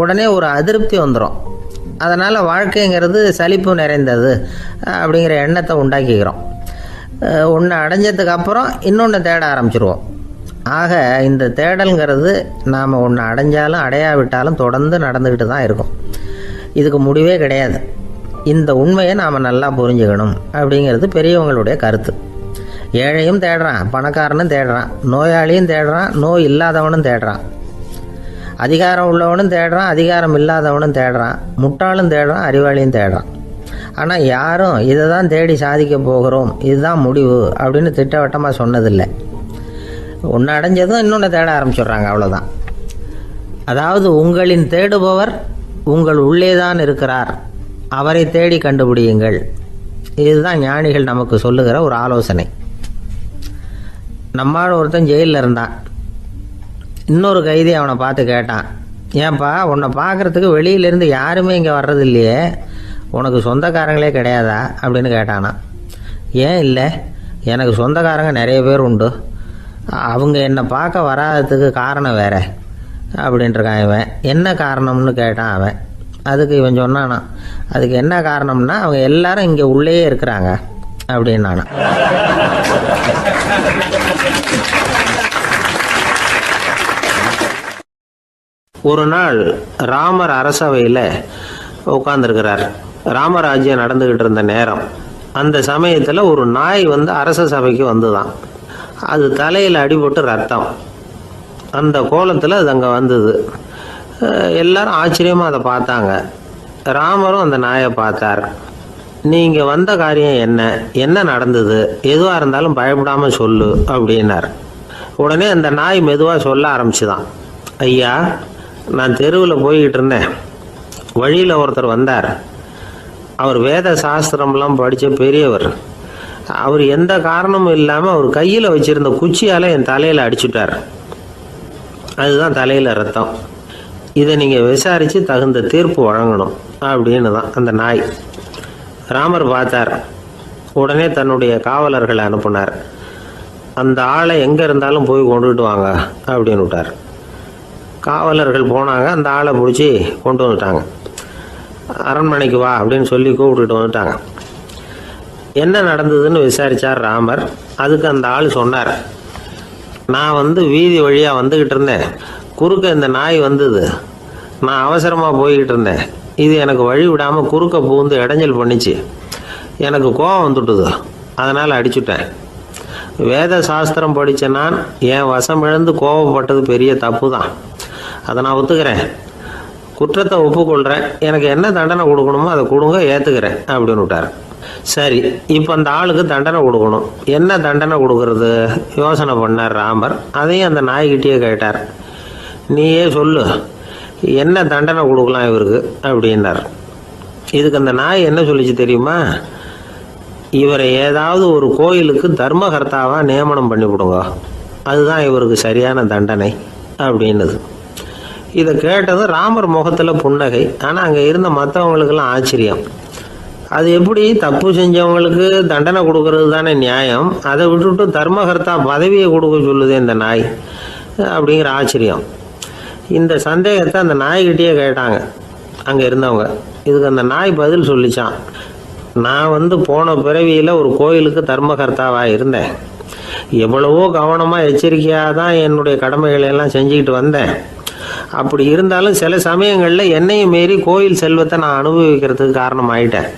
உடனே ஒரு அதிருப்தி வந்துடும். அதனால் வாழ்க்கைங்கிறது சலிப்பு நிறைந்தது அப்படிங்கிற எண்ணத்தை உண்டாக்கிக்கிறோம். ஒன்று அடைஞ்சதுக்கு அப்புறம் இன்னொன்று தேட ஆரம்பிச்சிருவோம். ஆக இந்த தேடல்ங்கிறது நாம் ஒன்று அடைஞ்சாலும் அடையாவிட்டாலும் தொடர்ந்து நடந்துக்கிட்டு தான் இருக்கும். இதுக்கு முடிவே கிடையாது. இந்த உண்மையை நாம் நல்லா புரிஞ்சுக்கணும் அப்படிங்கிறது பெரியவங்களுடைய கருத்து. ஏழையும் தேடுறான், பணக்காரனும் தேடுறான், நோயாளியும் தேடுறான், நோய் இல்லாதவனும் தேடுறான், அதிகாரம் உள்ளவனும் தேடுறான், அதிகாரம் இல்லாதவனும் தேடுறான், முட்டாளும் தேடுறான், அறிவாளியும் தேடுறான். ஆனால் யாரும் இதை தான் தேடி சாதிக்க போகிறோம், இதுதான் முடிவு அப்படின்னு திட்டவட்டமாக சொன்னதில்லை. ஒன்று அடைஞ்சதும் இன்னொன்று தேட ஆரம்பிச்சிடுறாங்க, அவ்வளோதான். அதாவது உங்களின் தேடுபவர் உங்கள் உள்ளே தான் இருக்கிறார், அவரை தேடி கண்டுபிடியுங்கள். இதுதான் ஞானிகள் நமக்கு சொல்லுகிற ஒரு ஆலோசனை. நம்மால் ஒருத்தன் ஜெயிலில் இருந்தான். இன்னொரு கைதி அவனை பார்த்து கேட்டான், ஏன்பா உன்னை பார்க்குறதுக்கு வெளியிலேருந்து யாருமே இங்கே வர்றது இல்லையே, உனக்கு சொந்தக்காரங்களே கிடையாதா அப்படின்னு கேட்டானா. ஏன் இல்லை, எனக்கு சொந்தக்காரங்க நிறைய பேர் உண்டு, அவங்க என்னை பார்க்க வராததுக்கு காரணம் வேற அப்படின்ட்டுருக்கான் இவன். என்ன காரணம்னு கேட்டான் அவன். அதுக்கு இவன் சொன்னானா, அதுக்கு என்ன காரணம்னா அவங்க எல்லாரும் இங்கே உள்ளேயே இருக்கிறாங்க அப்படின்னானா. ஒரு நாள் ராமர் அரசவையில் உட்கார்ந்துருக்கிறார். ராமராஜ்யம் நடந்துக்கிட்டு இருந்த நேரம். அந்த சமயத்தில் ஒரு நாய் அரச சபைக்கு வந்துதான். அது தலையில் அடிபட்டு ரத்தம். அந்த கோலத்தில் அது அங்கே வந்தது. எல்லாரும் ஆச்சரியமாக அதை பார்த்தாங்க. ராமரும் அந்த நாயை பார்த்தார். நீங்கள் வந்த காரியம் என்ன, என்ன நடந்தது, எதுவாக இருந்தாலும் பயப்படாமல் சொல்லு அப்படின்னார். உடனே அந்த நாய் மெதுவாக சொல்ல ஆரம்பிச்சுதான். ஐயா, நான் தெருவில் போய்கிட்டு இருந்தேன். வழியில் ஒருத்தர் வந்தார். அவர் வேத சாஸ்திரம்லாம் படித்த பெரியவர். அவர் எந்த காரணமும் இல்லாமல் அவர் கையில் வச்சுருந்த குச்சியால் என் தலையில் அடிச்சுட்டார். அதுதான் தலையில் ரத்தம். இதை நீங்கள் விசாரித்து தகுந்த தீர்ப்பு வழங்கணும் அப்படின்னு தான் அந்த நாய். ராமர் பார்த்தார். உடனே தன்னுடைய காவலர்களை அனுப்புனார். அந்த ஆளை எங்கே இருந்தாலும் போய் கொண்டுகிட்டு வாங்க அப்படின்னு விட்டார். காவலர்கள் போனாங்க. அந்த ஆளை பிடிச்சி கொண்டு வந்துட்டாங்க. அரண்மனைக்கு வா அப்படின்னு சொல்லி கூப்பிட்டுட்டு வந்துட்டாங்க. என்ன நடந்ததுன்னு விசாரித்தார் ராமர். அதுக்கு அந்த ஆள் சொன்னார், நான் வீதி வழியாக வந்துக்கிட்டு இருந்தேன். குறுக்க இந்த நாய் வந்தது. நான் அவசரமாக போய்கிட்டு இருந்தேன். இது எனக்கு வழி விடாமல் குறுக்க பூந்து இடைஞ்சல் பண்ணிச்சு. எனக்கு கோபம் வந்துட்டுது. அதனால் அடிச்சுட்டேன். வேத சாஸ்திரம் படித்த நான் என் வசம் இழந்து கோபப்பட்டது பெரிய தப்பு தான். அதை நான் ஒத்துக்கிறேன். குற்றத்தை ஒப்புக்கொள்கிறேன். எனக்கு என்ன தண்டனை கொடுக்கணுமோ அதை கொடுங்க, ஏற்றுக்கிறேன் அப்படின்னு விட்டார். சரி, இப்போ அந்த ஆளுக்கு தண்டனை கொடுக்கணும். என்ன தண்டனை கொடுக்கறது யோசனை பண்ணார் ராமர். அதையும் அந்த நாய்கிட்டே கேட்டார். நீயே சொல்லு, என்ன தண்டனை கொடுக்கலாம் இவருக்கு அப்படின்னார். இதுக்கு அந்த நாய் என்ன சொல்லிச்சு தெரியுமா? இவரை ஏதாவது ஒரு கோயிலுக்கு தர்மகர்த்தாவாக நியமனம் பண்ணிவிடுங்க, அதுதான் இவருக்கு சரியான தண்டனை அப்படின்னுது. இதை கேட்டதும் ராமர் முகத்தில் புன்னகை. ஆனால் அங்கே இருந்த மற்றவங்களுக்கெல்லாம் ஆச்சரியம். அது எப்படி, தப்பு செஞ்சவங்களுக்கு தண்டனை கொடுக்கறது தானே நியாயம், அதை விட்டுவிட்டு தர்மகர்த்தா பதவியை கொடுக்க சொல்லுது இந்த நாய் அப்படிங்கிற ஆச்சரியம். இந்த சந்தேகத்தை அந்த நாய்கிட்டே கேட்டாங்க அங்கே இருந்தவங்க. இதுக்கு அந்த நாய் பதில் சொல்லிச்சான். நான் போன பிறவியில் ஒரு கோயிலுக்கு தர்மகர்த்தாவாக இருந்தேன். எவ்வளவோ கவனமாக எச்சரிக்கையாக தான் என்னுடைய கடமைகளை எல்லாம் செஞ்சுக்கிட்டு வந்தேன். அப்படி இருந்தாலும் சில சமயங்களில் என்னையும் மீறி கோயில் செல்வத்தை நான் அனுபவிக்கிறதுக்கு காரணமாயிட்டேன்.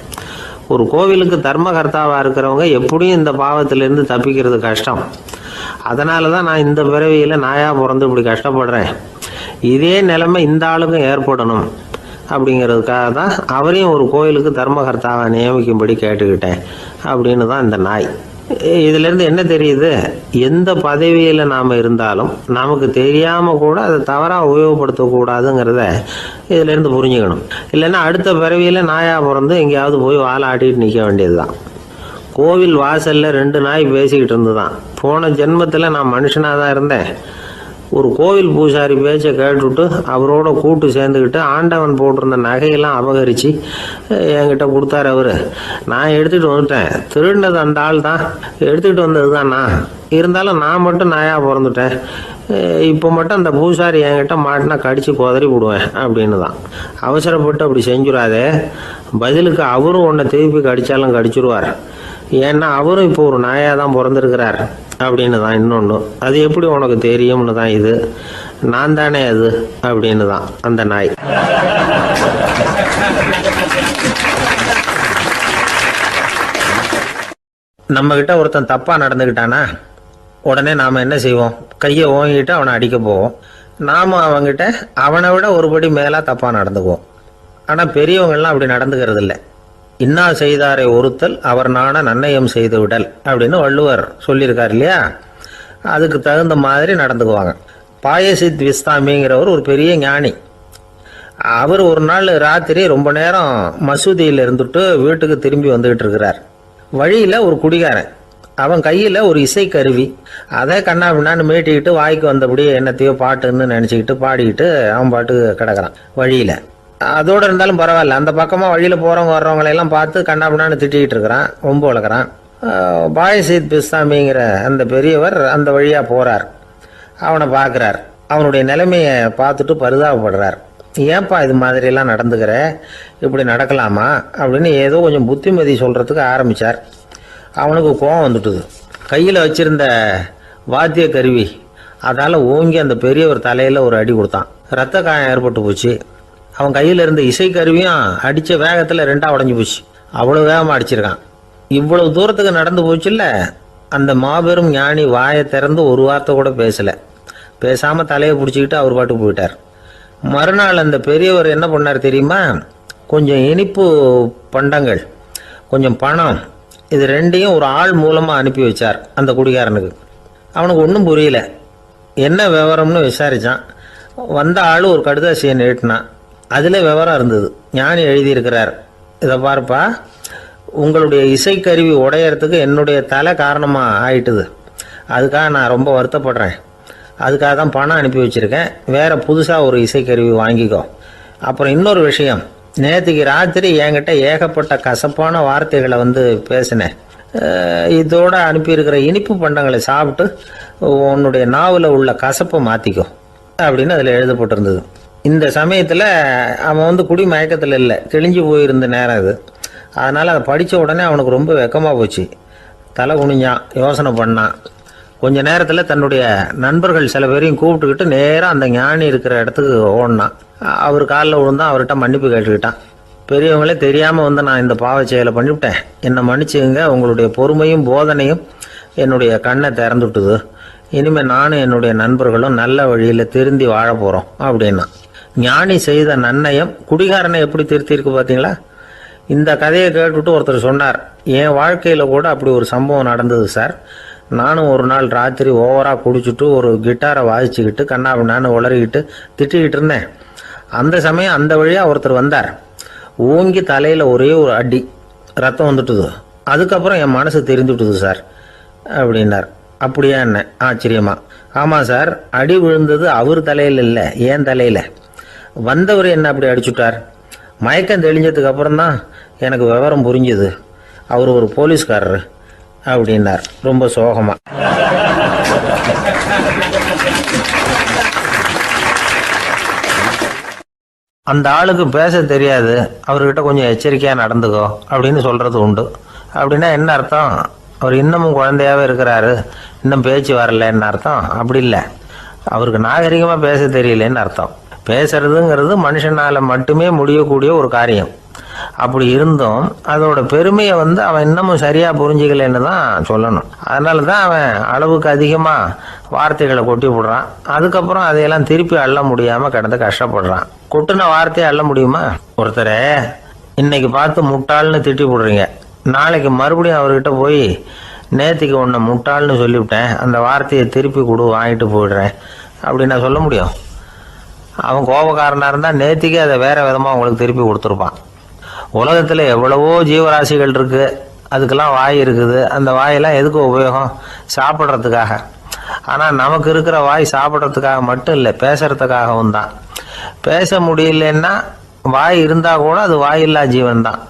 ஒரு கோவிலுக்கு தர்மகர்த்தாவாக இருக்கிறவங்க எப்படியும் இந்த பாவத்திலேருந்து தப்பிக்கிறது கஷ்டம். அதனால தான் நான் இந்த பிறவியில் நாயாக பிறந்து இப்படி கஷ்டப்படுறேன். இதே நிலைமை இந்த ஆளுக்கும் ஏற்படணும் அப்படிங்கிறதுக்காக தான் அவரையும் ஒரு கோயிலுக்கு தர்மகர்த்தாவை நியமிக்கும்படி கேட்டுக்கிட்டேன் அப்படின்னு தான் இந்த நாய். இதிலேருந்து என்ன தெரியுது? எந்த பதவியில் நாம் இருந்தாலும் நமக்கு தெரியாமல் கூட அதை தவறாக உபயோகப்படுத்தக்கூடாதுங்கிறத இதிலேருந்து புரிஞ்சுக்கணும். இல்லைன்னா அடுத்த பிறவியில் நாயாக பிறந்து எங்கேயாவது போய் வாழை ஆட்டிட்டு நிற்க வேண்டியது தான். கோவில் வாசலில் 2 நாய் பேசிக்கிட்டு இருந்துதான். போன ஜென்மத்தில் நான் மனுஷனாக தான் இருந்தேன். ஒரு கோவில் பூசாரி பேச்சை கேட்டுவிட்டு அவரோட கூட்டு சேர்ந்துக்கிட்டு ஆண்டவன் போட்டிருந்த நகையெல்லாம் அபகரித்து என்கிட்ட கொடுத்தாரு அவர். நான் எடுத்துகிட்டு வந்துட்டேன். திருடினது அந்த ஆள் தான், எடுத்துக்கிட்டு வந்தது தான் நான். இருந்தாலும் நான் மட்டும் நாயாக பிறந்துட்டேன். இப்போ மட்டும் அந்த பூசாரி என்கிட்ட மாட்டினா கடித்து குதறி விடுவேன் அப்படின்னு தான். அவசரப்பட்டு அப்படி செஞ்சுடாதே. பதிலுக்கு அவரும் உன்னை திருப்பி கடித்தாலும் கடிச்சிருவார். ஏன்னா அவரும் இப்போ ஒரு நாயாக தான் பிறந்திருக்கிறார் அப்படின்னு தான் இன்னொன்று. அது எப்படி உனக்கு தெரியும்னு தான் இது. நான் தானே அது அப்படின்னு தான் அந்த நாய். நம்மக்கிட்ட ஒருத்தன் தப்பாக நடந்துக்கிட்டானா உடனே நாம் என்ன செய்வோம்? கையை ஓங்கிட்டு அவனை அடிக்க போவோம். நாம் அவங்ககிட்ட அவனை விட ஒருபடி மேலாக தப்பாக நடந்துக்குவோம். ஆனால் பெரியவங்கள்லாம் அப்படி நடந்துக்கிறது இல்லை. இன்னா செய்தாரை ஒருத்தல் அவர் நாண நன்னயம் செய்து விடல் அப்படின்னு வள்ளுவர் சொல்லியிருக்கார் இல்லையா? அதுக்கு தகுந்த மாதிரி நடந்துக்குவாங்க. பாயசித் விஸ்தாமிங்கிறவர் ஒரு பெரிய ஞானி. அவர் ஒரு நாள் ராத்திரி ரொம்ப நேரம் மசூதியில் இருந்துட்டு வீட்டுக்கு திரும்பி வந்துகிட்டு இருக்கிறார். வழியில் ஒரு குடிகாரன், அவன் கையில் ஒரு இசைக்கருவி, அதை கண்ணா பின்னான்னு மீட்டிக்கிட்டு வாய்க்கு வந்தபடி என்னத்தையோ பாட்டுன்னு நினச்சிக்கிட்டு பாடிக்கிட்டு அவன் பாட்டுக்கு கிடக்கிறான் வழியில். அதோடு இருந்தாலும் பரவாயில்ல, அந்த பக்கமாக வழியில் போகிறவங்க வர்றவங்களையெல்லாம் பார்த்து கண்ணா பின்னான்னு திட்டிக்கிட்டு இருக்கிறான், ரொம்ப வளர்க்குறான். பாயசீத் பிஸ்தாமிங்கிற அந்த பெரியவர் அந்த வழியாக போகிறார். அவனை பார்க்குறார். அவனுடைய நிலைமையை பார்த்துட்டு பரிதாபப்படுறார். ஏன்பா இது மாதிரிலாம் நடந்துக்கிற, இப்படி நடக்கலாமா அப்படின்னு ஏதோ கொஞ்சம் புத்திமதி சொல்கிறதுக்கு ஆரம்பித்தார். அவனுக்கு கோபம் வந்துட்டுது. கையில் வச்சிருந்த வாத்திய கருவி அதால் ஓங்கி அந்த பெரியவர் தலையில் ஒரு அடி கொடுத்தான். ரத்த காயம் ஏற்பட்டு போச்சு. அவன் கையில் இருந்த இசைக்கருவியும் அடித்த வேகத்தில் ரெண்டாக உடஞ்சி போச்சு. அவ்வளோ வேகமாக அடிச்சிருக்கான். இவ்வளவு தூரத்துக்கு நடந்து போச்சுல்ல. அந்த மாபெரும் ஞானி வாயை திறந்து ஒரு வார்த்தை கூட பேசலை. பேசாமல் தலையை பிடிச்சிக்கிட்டு அவர் பாட்டுக்கு போயிட்டார். மறுநாள் அந்த பெரியவர் என்ன பண்ணார் தெரியுமா? கொஞ்சம் இனிப்பு பண்டங்கள், கொஞ்சம் பணம், இது ரெண்டையும் ஒரு ஆள் மூலமாக அனுப்பி வச்சார் அந்த குடிகாரனுக்கு. அவனுக்கு ஒன்றும் புரியல. என்ன விவரம்னு விசாரித்தான். வந்த ஆள் ஒரு கடுதாசியை நீட்டினான். அதில் விவரம் இருந்தது. ஞானி எழுதியிருக்கிறார், இதை பார்ப்பா, உங்களுடைய இசைக்கருவி உடையறதுக்கு என்னுடைய தலை காரணமாக ஆயிட்டுது. அதுக்காக நான் ரொம்ப வருத்தப்படுறேன். அதுக்காக தான் பணம் அனுப்பி வச்சுருக்கேன். வேறு புதுசாக ஒரு இசைக்கருவி வாங்கிக்கோ. அப்புறம் இன்னொரு விஷயம், நேற்றுக்கு ராத்திரி என்கிட்ட ஏகப்பட்ட கசப்பான வார்த்தைகளை பேசினேன். இதோடு அனுப்பியிருக்கிற இனிப்பு பண்டங்களை சாப்பிட்டு உன்னுடைய நாவில் உள்ள கசப்பை மாற்றிக்கோ அப்படின்னு அதில் எழுதப்பட்டிருந்தது. இந்த சமயத்தில் அவன் குடி மயக்கத்தில் இல்லை, தெளிஞ்சு போயிருந்த நேரம் இது. அதனால் அதை படித்த உடனே அவனுக்கு ரொம்ப வெக்கமாக போச்சு. தலை குனிஞ்சான், யோசனை பண்ணான். கொஞ்ச நேரத்தில் தன்னுடைய நண்பர்கள் சில பேரையும் கூப்பிட்டுக்கிட்டு நேராக அந்த ஞானி இருக்கிற இடத்துக்கு ஓடினான். அவர் காலில் விழுந்தான். அவர்கிட்ட மன்னிப்பு கேட்டுக்கிட்டான். பெரியவங்களே தெரியாமல் நான் இந்த பாவ செயலை பண்ணிவிட்டேன், என்னை மன்னிச்சுங்க. உங்களுடைய பொறுமையும் போதனையும் என்னுடைய கண்ணை திறந்துட்டுது. இனிமேல் நானும் என்னுடைய நண்பர்களும் நல்ல வழியில் திருந்தி வாழ போகிறோம் அப்படின்னா. ஞானி செய்த நன்னயம் குடிகாரனை எப்படி திருத்திருக்கு பார்த்தீங்களா? இந்த கதையை கேட்டுவிட்டு ஒருத்தர் சொன்னார், என் வாழ்க்கையில் கூட அப்படி ஒரு சம்பவம் நடந்தது சார். நானும் ஒரு நாள் ராத்திரி ஓவராக குடிச்சிட்டு ஒரு கிட்டாரை வாசிச்சுக்கிட்டு கண்ணாபின்னான்னு உளறிக்கிட்டு திட்டிக்கிட்டு இருந்தேன். அந்த சமயம் அந்த வழியாக ஒருத்தர் வந்தார். ஓங்கி தலையில் ஒரே ஒரு அடி, ரத்தம் வந்துட்டுது. அதுக்கப்புறம் என் மனசு தெரிஞ்சுட்டுது சார் அப்படின்னார். அப்படியா என்ன ஆச்சரியமா? ஆமாம் சார், அடி விழுந்தது அவர் தலையில் இல்லை, ஏன் தலையில். வந்தவர் என்ன அப்படி அடிச்சுட்டார். மயக்கம் தெளிஞ்சதுக்கு அப்புறம்தான் எனக்கு விவரம் புரிஞ்சுது. அவர் ஒரு போலீஸ்காரர் அப்படின்னார் ரொம்ப சோகமா. அந்த ஆளுக்கு பேச தெரியாது, அவர்கிட்ட கொஞ்சம் எச்சரிக்கையாக நடந்துக்கோ அப்படின்னு சொல்கிறது உண்டு. அப்படின்னா என்ன அர்த்தம்? அவர் இன்னமும் குழந்தையாகவே இருக்கிறாரு, இன்னும் பேச்சு வரலன்னு அர்த்தம்? அப்படி இல்லை, அவருக்கு நாகரிகமாக பேச தெரியலன்னு அர்த்தம். பேசுறதுங்கிறது மனுஷனால் மட்டுமே முடியக்கூடிய ஒரு காரியம். அப்படி இருந்தும் அதோட பெருமையை அவன் இன்னமும் சரியாக புரிஞ்சிக்கலன்னு தான் சொல்லணும். அதனால தான் அவன் அளவுக்கு அதிகமாக வார்த்தைகளை கொட்டி விடுறான். அதுக்கப்புறம் அதையெல்லாம் திருப்பி அள்ள முடியாமல் கிடந்து கஷ்டப்படுறான். கொட்டின வார்த்தையை அள்ள முடியுமா? ஒருத்தரை இன்னைக்கு பார்த்து முட்டாள்னு திட்டி விடுறீங்க, நாளைக்கு மறுபடியும் அவர்கிட்ட போய் நேற்றுக்கு ஒன்று முட்டாள்னு சொல்லிவிட்டேன், அந்த வார்த்தையை திருப்பி கொடு, வாங்கிட்டு போயிடுறேன் அப்படின்னு நான் சொல்ல முடியும்? அவன் கோபக்காரனாக இருந்தால் நேற்றுக்கே அதை வேறு விதமாக உங்களுக்கு திருப்பி கொடுத்துருப்பான். உலகத்தில் எவ்வளவோ ஜீவராசிகள் இருக்குது, அதுக்கெல்லாம் வாய் இருக்குது. அந்த வாயெல்லாம் எதுக்கு உபயோகம்? சாப்பிட்றதுக்காக. ஆனால் நமக்கு இருக்கிற வாய் சாப்பிட்றதுக்காக மட்டும் இல்லை, பேசுறதுக்காகவும் தான். பேச முடியலன்னா வாய் இருந்தால் கூட அது வாயில்லா ஜீவன் தான்.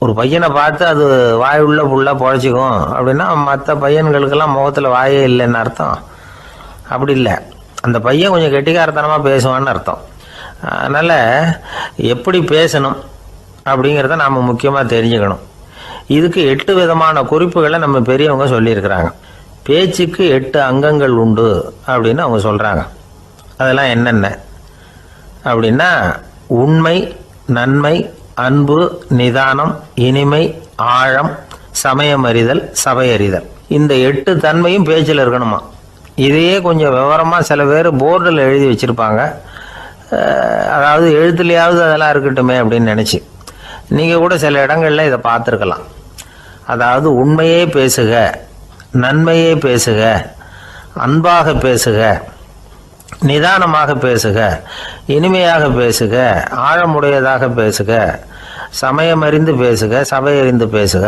ஒரு பையனை பார்த்து அது வாய் உள்ள புல்லாக பொழைச்சிக்கும் அப்படின்னா மற்ற பையன்களுக்கெல்லாம் முகத்தில் வாயே இல்லைன்னு அர்த்தம்? அப்படி இல்லை, அந்த பையன் கொஞ்சம் கெட்டிக்காரத்தனமாக பேசுவான்னு அர்த்தம். அதனால் எப்படி பேசணும் அப்படிங்கிறத நாம் முக்கியமாக தெரிஞ்சுக்கணும். இதுக்கு 8 விதமான குறிப்புகளை நம்ம பெரியவங்க சொல்லியிருக்கிறாங்க. பேச்சுக்கு 8 அங்கங்கள் உண்டு அப்படின்னு அவங்க சொல்கிறாங்க. அதெல்லாம் என்னென்ன அப்படின்னா, உண்மை, நன்மை, அன்பு, நிதானம், இனிமை, ஆழம், சமயமறிதல், சபையறிதல். இந்த 8 தன்மையும் பேச்சில் இருக்கணுமா. இதையே கொஞ்சம் விவரமாக சில பேர் போர்டில் எழுதி வச்சுருப்பாங்க. அதாவது எழுத்துலையாவது அதெல்லாம் இருக்கட்டுமே அப்படின்னு நினச்சி நீங்கள் கூட சில இடங்களில் இதை பார்த்துருக்கலாம். அதாவது உண்மையே பேசுக, நன்மையே பேசுக, அன்பாக பேசுக, நிதானமாக பேசுக, இனிமையாக பேசுக, ஆழமுடையதாக பேசுக, சமயமறிந்து பேசுக, சபையறிந்து பேசுக,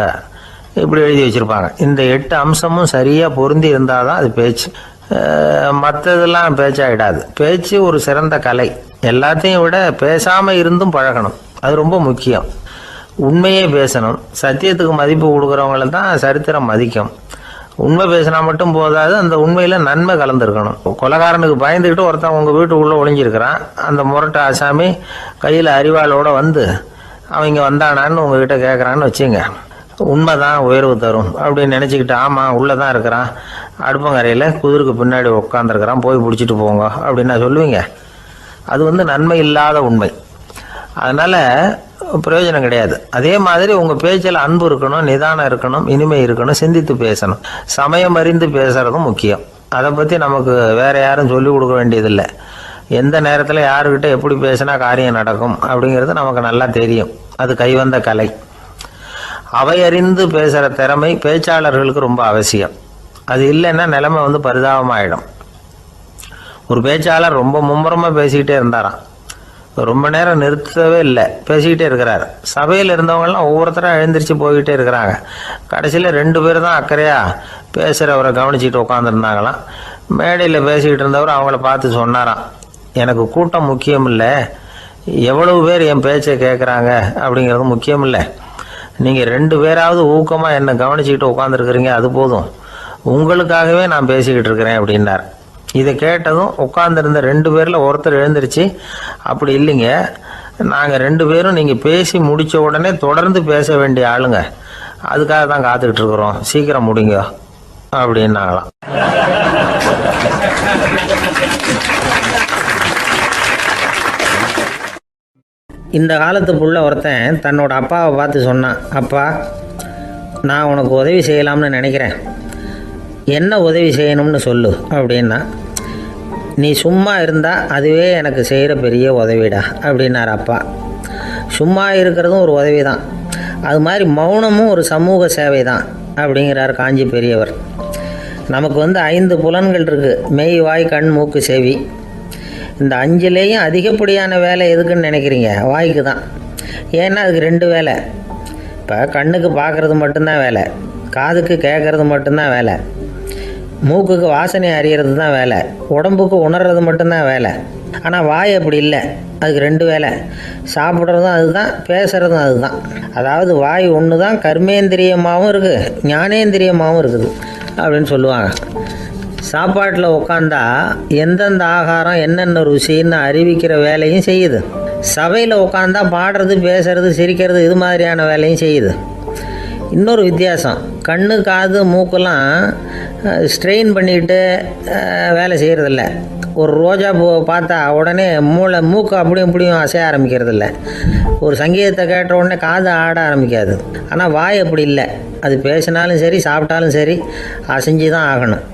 இப்படி எழுதி வச்சுருப்பாங்க. இந்த 8 அம்சமும் சரியாக பொருந்தி இருந்தால் தான் அது பேச்சு. மற்றதெல்லாம் பேச்சாகிடாது. பேச்சு ஒரு சிறந்த கலை. எல்லாத்தையும் விட பேசாமல் இருந்தும் பழகணும், அது ரொம்ப முக்கியம். உண்மையே பேசணும். சத்தியத்துக்கு மதிப்பு கொடுக்குறவங்கள தான் சரித்திரம் மதிக்கும். உண்மை பேசினா மட்டும் போதாது, அந்த உண்மையில் நன்மை கலந்துருக்கணும். கொலைகாரனுக்கு பயந்துக்கிட்டு ஒருத்தன் உங்கள் வீட்டுக்குள்ளே ஒளிஞ்சிருக்கிறான். அந்த முரட்டு ஆசாமி கையில் அறிவாளோடு வந்து அவங்க வந்தானான்னு உங்ககிட்ட கேட்குறான்னு வச்சுங்க. உண்மைதான் உயர்வு தரும் அப்படின்னு நினச்சிக்கிட்டு, ஆமாம் உள்ளே தான் இருக்கிறான், அடுப்பங்கரையில் குதிருக்கு பின்னாடி உட்காந்துருக்கிறான், போய் பிடிச்சிட்டு போங்க அப்படின்னு நான் சொல்லுவீங்க. அது நன்மை இல்லாத உண்மை. அதனால் பிரயோஜனம் கிடையாது. அதே மாதிரி உங்கள் பேச்சில் அன்பு இருக்கணும், நிதானம் இருக்கணும், இனிமை இருக்கணும், சிந்தித்து பேசணும், சமயம் அறிந்து பேசுகிறதும் முக்கியம். அதை பற்றி நமக்கு வேறு யாரும் சொல்லிக் கொடுக்க வேண்டியதில்லை. எந்த நேரத்தில் யாருக்கிட்ட எப்படி பேசினா காரியம் நடக்கும் அப்படிங்கிறது நமக்கு நல்லா தெரியும். அது கைவந்த கலை. அவையறிந்து பேசுகிற திறமை பேச்சாளர்களுக்கு ரொம்ப அவசியம். அது இல்லைன்னா நிலைமை பரிதாபமாயிடும். ஒரு பேச்சாளர் ரொம்ப மும்முரமாக பேசிக்கிட்டே இருந்தாராம். ரொம்ப நேரம் நிறுத்தவே இல்லை, பேசிக்கிட்டே இருக்கிறார். சபையில் இருந்தவங்கலாம் ஒவ்வொருத்தராக எழுந்திரிச்சு போய்கிட்டே இருக்கிறாங்க. கடைசியில் 2 பேர் தான் அக்கறையாக பேசுகிறவரை கவனிச்சிட்டு உட்காந்துருந்தாங்களாம். மேடையில் பேசிக்கிட்டு இருந்தவர் அவங்கள பார்த்து சொன்னாராம், எனக்கு கூட்டம் முக்கியம் இல்லை, எவ்வளவு பேர் என் பேச்சை கேட்குறாங்க அப்படிங்கிறது முக்கியம் இல்லை. நீங்கள் 2 பேராவது ஊக்கமாக என்னை கவனிச்சிக்கிட்டு உட்காந்துருக்குறீங்க, அது போதும். உங்களுக்காகவே நான் பேசிக்கிட்டு இருக்கிறேன் அப்படின்னார். இதை கேட்டதும் உட்காந்துருந்த 2 பேரில் ஒருத்தர் எழுந்திருச்சு, அப்படி இல்லைங்க, நாங்கள் 2 பேரும் நீங்கள் பேசி முடித்த உடனே தொடர்ந்து பேச வேண்டிய ஆளுங்க, அதுக்காக தான் காத்துக்கிட்டு இருக்கிறோம், சீக்கிரம் முடிங்க அப்படின்னாங்களாம். இந்த காலத்து புள்ள ஒருத்தன் தன்னோட அப்பாவை பார்த்து சொன்னான், அப்பா நான் உனக்கு உதவி செய்யலாம்னு நினைக்கிறேன், என்ன உதவி செய்யணும்னு சொல்லு அப்படின்னா. நீ சும்மா இருந்தால் அதுவே எனக்கு செய்கிற பெரிய உதவிடா அப்படின்னார் அப்பா. சும்மா இருக்கிறதும் ஒரு உதவி தான், அது மாதிரி மௌனமும் ஒரு சமூக சேவை தான் அப்படிங்கிறார் காஞ்சி பெரியவர். நமக்கு 5 புலன்கள் இருக்குது, மெய், வாய், கண், மூக்கு, செவி. இந்த 5லேயும் அதிகப்படியான வேலை எதுக்குன்னு நினைக்கிறீங்க? வாய்க்கு தான். ஏன்னா அதுக்கு 2 வேலை. இப்போ கண்ணுக்கு பார்க்குறது மட்டும்தான் வேலை, காதுக்கு கேட்குறது மட்டும்தான் வேலை, மூக்குக்கு வாசனை அறியறது தான் வேலை, உடம்புக்கு உணர்றது மட்டும்தான் வேலை. ஆனால் வாய் அப்படி இல்லை, அதுக்கு 2 வேலை. சாப்பிட்றதும் அதுதான், பேசுகிறதும் அதுதான். அதாவது வாய் ஒன்று தான் கர்மேந்திரியமாகவும் இருக்குது, ஞானேந்திரியமாகவும் இருக்குது அப்படின்னு சொல்லுவாங்க. சாப்பாட்டில் உட்காந்தா எந்தெந்த ஆகாரம் என்னென்ன ருசின்னு அறிவிக்கிற வேலையும் செய்யுது. சபையில் உட்காந்தா பாடுறது, பேசுறது, சிரிக்கிறது, இது மாதிரியான வேலையும் செய்யுது. இன்னொரு வித்தியாசம், கண்ணு, காது, மூக்கெல்லாம் ஸ்ட்ரெயின் பண்ணிக்கிட்டு வேலை செய்கிறதில்ல. ஒரு ரோஜா பூ பார்த்தா உடனே மூக்கு அப்படியும் இப்படியும் அசைய ஆரம்பிக்கிறதில்ல. ஒரு சங்கீதத்தை கேட்ட உடனே காது ஆட ஆரம்பிக்காது. ஆனால் வாய் அப்படி இல்லை, அது பேசினாலும் சரி சாப்பிட்டாலும் சரி அசைஞ்சு தான் ஆகணும்.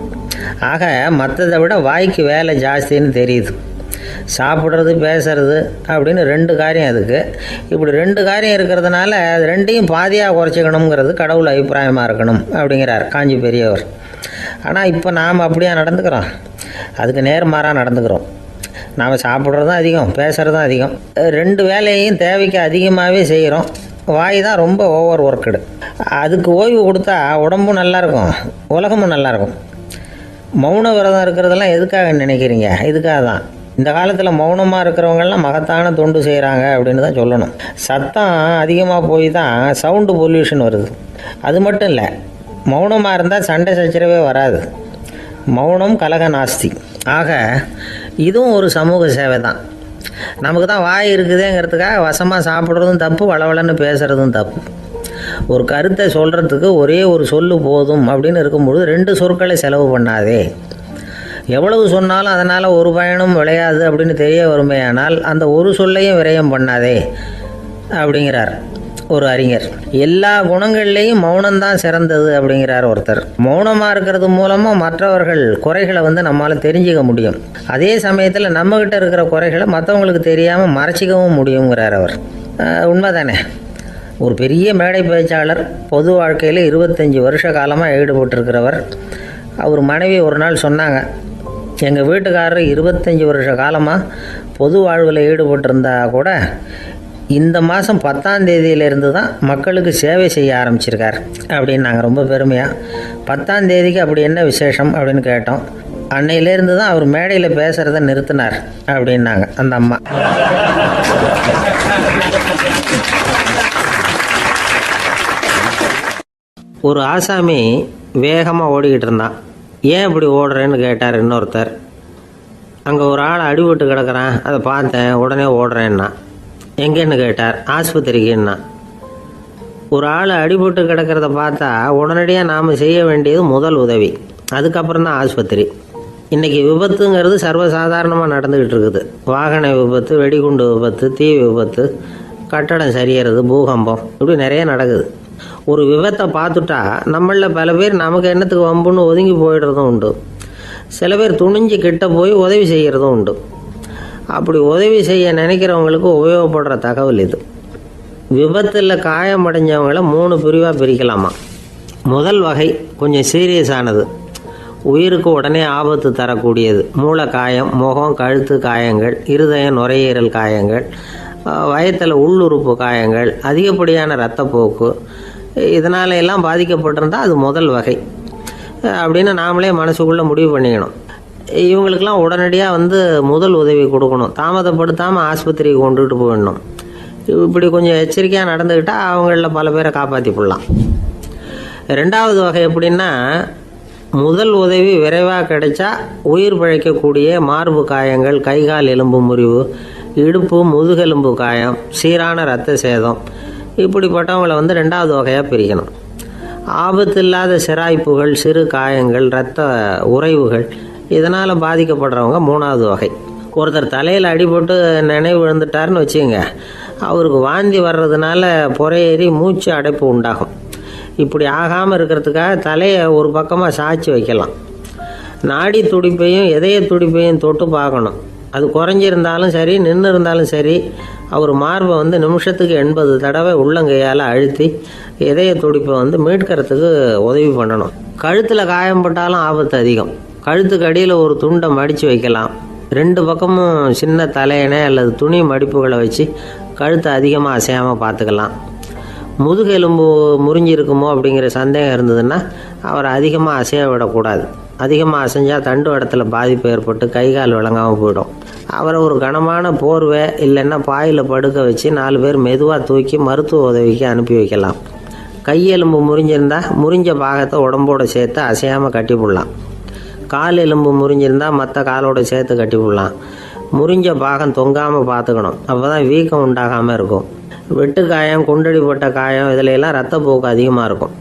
ஆக மற்றதை விட வாய்க்கு வேலை ஜாஸ்தின்னு தெரியுது. சாப்பிட்றது, பேசுறது அப்படின்னு 2 காரியம் அதுக்கு. இப்படி 2 காரியம் இருக்கிறதுனால அது 2ஐயும் பாதியாக குறைச்சிக்கணுங்கிறது கடவுள் அபிப்பிராயமாக இருக்கணும் அப்படிங்கிறார் காஞ்சி பெரியவர். ஆனால் இப்போ நாம் அப்படியே நடந்துக்கிறோம், அதுக்கு நேர்மாறாக நடந்துக்கிறோம். நாம் சாப்பிட்றதும் அதிகம், பேசுகிறதும் அதிகம், 2 வேலையையும் தேவைக்கு அதிகமாகவே செய்கிறோம். வாய் தான் ரொம்ப ஓவர் ஒர்க்குடு. அதுக்கு ஓய்வு கொடுத்தா உடம்பும் நல்லாயிருக்கும், உலகமும் நல்லாயிருக்கும். மௌன விரதம் இருக்கிறதெல்லாம் எதுக்காக நினைக்கிறீங்க? இதுக்காக தான். இந்த காலத்தில் மௌனமாக இருக்கிறவங்கெல்லாம் மகத்தான தொண்டு செய்கிறாங்க அப்படின்னு தான் சொல்லணும். சத்தம் அதிகமாக போய் தான் சவுண்டு பொல்யூஷன் வருது. அது மட்டும் இல்லை, மௌனமாக இருந்தால் சண்டை சச்சரவே வராது. மௌனம் கலக நாஸ்தி. ஆக இதுவும் ஒரு சமூக சேவை தான். நமக்கு தான் வாய் இருக்குதுங்கிறதுக்காக வசமாக சாப்பிட்றதும் தப்பு, வளவளன்னு பேசுகிறதும் தப்பு. ஒரு கருத்தை சொல்கிறதுக்கு ஒரே ஒரு சொல்லு போதும் அப்படின்னு இருக்கும்பொழுது 2 சொற்களை செலவு பண்ணாதே. எவ்வளவு சொன்னாலும் அதனால் ஒரு பயனும் விளையாது அப்படின்னு தெரிய வருமேயானால் அந்த ஒரு சொல்லையும் விரயம் பண்ணாதே அப்படிங்கிறார் ஒரு அறிஞர். எல்லா குணங்கள்லேயும் மௌனம்தான் சிறந்தது அப்படிங்கிறார் ஒருத்தர். மௌனமாக இருக்கிறது மூலமாக மற்றவர்கள் குறைகளை நம்மளால் தெரிஞ்சிக்க முடியும். அதே சமயத்தில் நம்மக்கிட்ட இருக்கிற குறைகளை மற்றவங்களுக்கு தெரியாமல் மறைச்சிக்கவும் முடியுங்கிறார் அவர். உண்மைதானே? ஒரு பெரிய மேடை பேச்சாளர், பொது வாழ்க்கையில் 25 வருஷ காலமாக ஈடுபட்டிருக்கிறவர். அவர் மனைவி ஒரு நாள் சொன்னாங்க, எங்கள் வீட்டுக்காரர் 25 வருஷ காலமாக பொது வாழ்வில் ஈடுபட்டிருந்தா கூட இந்த மாதம் 10ஆம் தேதியிலேருந்து தான் மக்களுக்கு சேவை செய்ய ஆரம்பிச்சிருக்கார் அப்படின்னு நாங்கள் ரொம்ப பெருமையாக. 10ஆம் தேதிக்கு அப்படி என்ன விசேஷம் அப்படின்னு கேட்டோம். அன்னையிலேருந்து தான் அவர் மேடையில் பேசுகிறத நிறுத்தினார் அப்படின்னாங்க அந்த அம்மா. ஒரு ஆசாமி வேகமாக ஓடிக்கிட்டு இருந்தான். ஏன் இப்படி ஓடுறேன்னு கேட்டார் இன்னொருத்தர். அங்கே ஒரு ஆள் அடிபட்டு கிடக்கிறான், அதை பார்த்தேன், உடனே ஓடுறேன்னா. எங்கேன்னு கேட்டார். ஆஸ்பத்திரிக்குன்னா. ஒரு ஆள் அடிபட்டு கிடக்கிறத பார்த்தா உடனடியாக நாம் செய்ய வேண்டியது முதல் உதவி, அதுக்கப்புறம் தான் ஆஸ்பத்திரி. இன்றைக்கி விபத்துங்கிறது சர்வசாதாரணமாக நடந்துக்கிட்டு இருக்குது. வாகன விபத்து, வெடிகுண்டு விபத்து, தீ விபத்து, கட்டடம் சரியறது, பூகம்பம், இப்படி நிறைய நடக்குது. ஒரு விபத்தை பார்த்துட்டா நம்மளில் பல பேர் நமக்கு என்னத்துக்கு வம்புன்னு ஒதுங்கி போயிடுறதும் உண்டு. சில பேர் துணிஞ்சு கிட்ட போய் உதவி செய்கிறதும் உண்டு. அப்படி உதவி செய்ய நினைக்கிறவங்களுக்கு உபயோகப்படுற தகவல் இது. விபத்தில் காயமடைஞ்சவங்களை 3 பிரிவாக பிரிக்கலாமா. முதல் வகை கொஞ்சம் சீரியஸானது, உயிருக்கு உடனே ஆபத்து தரக்கூடியது. மூளை காயம், முகம், கழுத்து காயங்கள், இருதயம், நுரையீரல் காயங்கள், வயத்தில் உள்ளுறுப்பு காயங்கள், அதிகப்படியான இரத்தப்போக்கு, இதனால எல்லாம் பாதிக்கப்பட்டிருந்தால் அது முதல் வகை அப்படின்னு நாமளே மனசுக்குள்ளே முடிவு பண்ணிக்கணும். இவங்களுக்கெல்லாம் உடனடியாக முதல் உதவி கொடுக்கணும். தாமதப்படுத்தாமல் ஆஸ்பத்திரிக்கு கொண்டுகிட்டு போயிடணும். இப்படி கொஞ்சம் எச்சரிக்கையாக நடந்துக்கிட்டால் அவங்களில் பல பேரை காப்பாற்றி போடலாம். 2வது வகை எப்படின்னா, முதல் உதவி விரைவாக கிடைச்சா உயிர் பிழைக்கக்கூடிய மார்பு காயங்கள், கைகால் எலும்பு முறிவு, இடுப்பு முதுகெலும்பு காயம், சீரான இரத்த சேதம், இப்படிப்பட்டவங்களை 2வது வகையாக பிரிக்கணும். ஆபத்து இல்லாத சிராய்ப்புகள், சிறு காயங்கள், இரத்த உறைவுகள், இதனால் பாதிக்கப்படுறவங்க 3வது வகை. ஒருத்தர் தலையில் அடிபட்டு நினைவு விழுந்துட்டாருன்னு வச்சுங்க, அவருக்கு வாந்தி வர்றதுனால புறையேறி மூச்சு அடைப்பு உண்டாகும். இப்படி ஆகாமல் இருக்கிறதுக்காக தலையை ஒரு பக்கமாக சாய்ச்சி வைக்கலாம். நாடி துடிப்பையும் இதய துடிப்பையும் தொட்டு பார்க்கணும். அது குறைஞ்சிருந்தாலும் சரி, நின்று இருந்தாலும் சரி, அவர் மார்பை நிமிஷத்துக்கு 80 தடவை உள்ளங்கையால் அழுத்தி இதய துடிப்பை மீட்கிறதுக்கு உதவி பண்ணணும். கழுத்தில் காயம்பட்டாலும் ஆபத்து அதிகம். கழுத்துக்கு அடியில் ஒரு துண்டை மடித்து வைக்கலாம். 2 பக்கமும் சின்ன தலையணை அல்லது துணி மடிப்புகளை வச்சு கழுத்தை அதிகமாக அசையாமல் பார்த்துக்கலாம். முதுகெலும்பு முறிஞ்சிருக்குமோ அப்படிங்கிற சந்தேகம் இருந்ததுன்னா அவரை அதிகமாக அசைய விடக்கூடாது. அதிகமாக அசைஞ்சால் தண்டு இடத்துல பாதிப்பு ஏற்பட்டு கை கால் விளங்காமல் போயிடும். அவரை ஒரு கனமான போர்வை இல்லைன்னா பாயில் படுக்க வச்சு 4 பேர் மெதுவாக தூக்கி மருத்துவ உதவிக்கு அனுப்பி வைக்கலாம். கையெலும்பு முறிஞ்சிருந்தால் முறிஞ்ச பாகத்தை உடம்போடு சேர்த்து அசையாமல் கட்டி போடலாம். கால் எலும்பு முறிஞ்சிருந்தால் மற்ற காலோடு சேர்த்து கட்டி போடலாம். முறிஞ்ச பாகம் தொங்காமல் பார்த்துக்கணும், அப்போ தான் வீக்கம் உண்டாகாமல் இருக்கும். வெட்டு காயம், குண்டடிப்பட்ட காயம், இதிலெல்லாம் ரத்தப்போக்கு அதிகமாக இருக்கும்.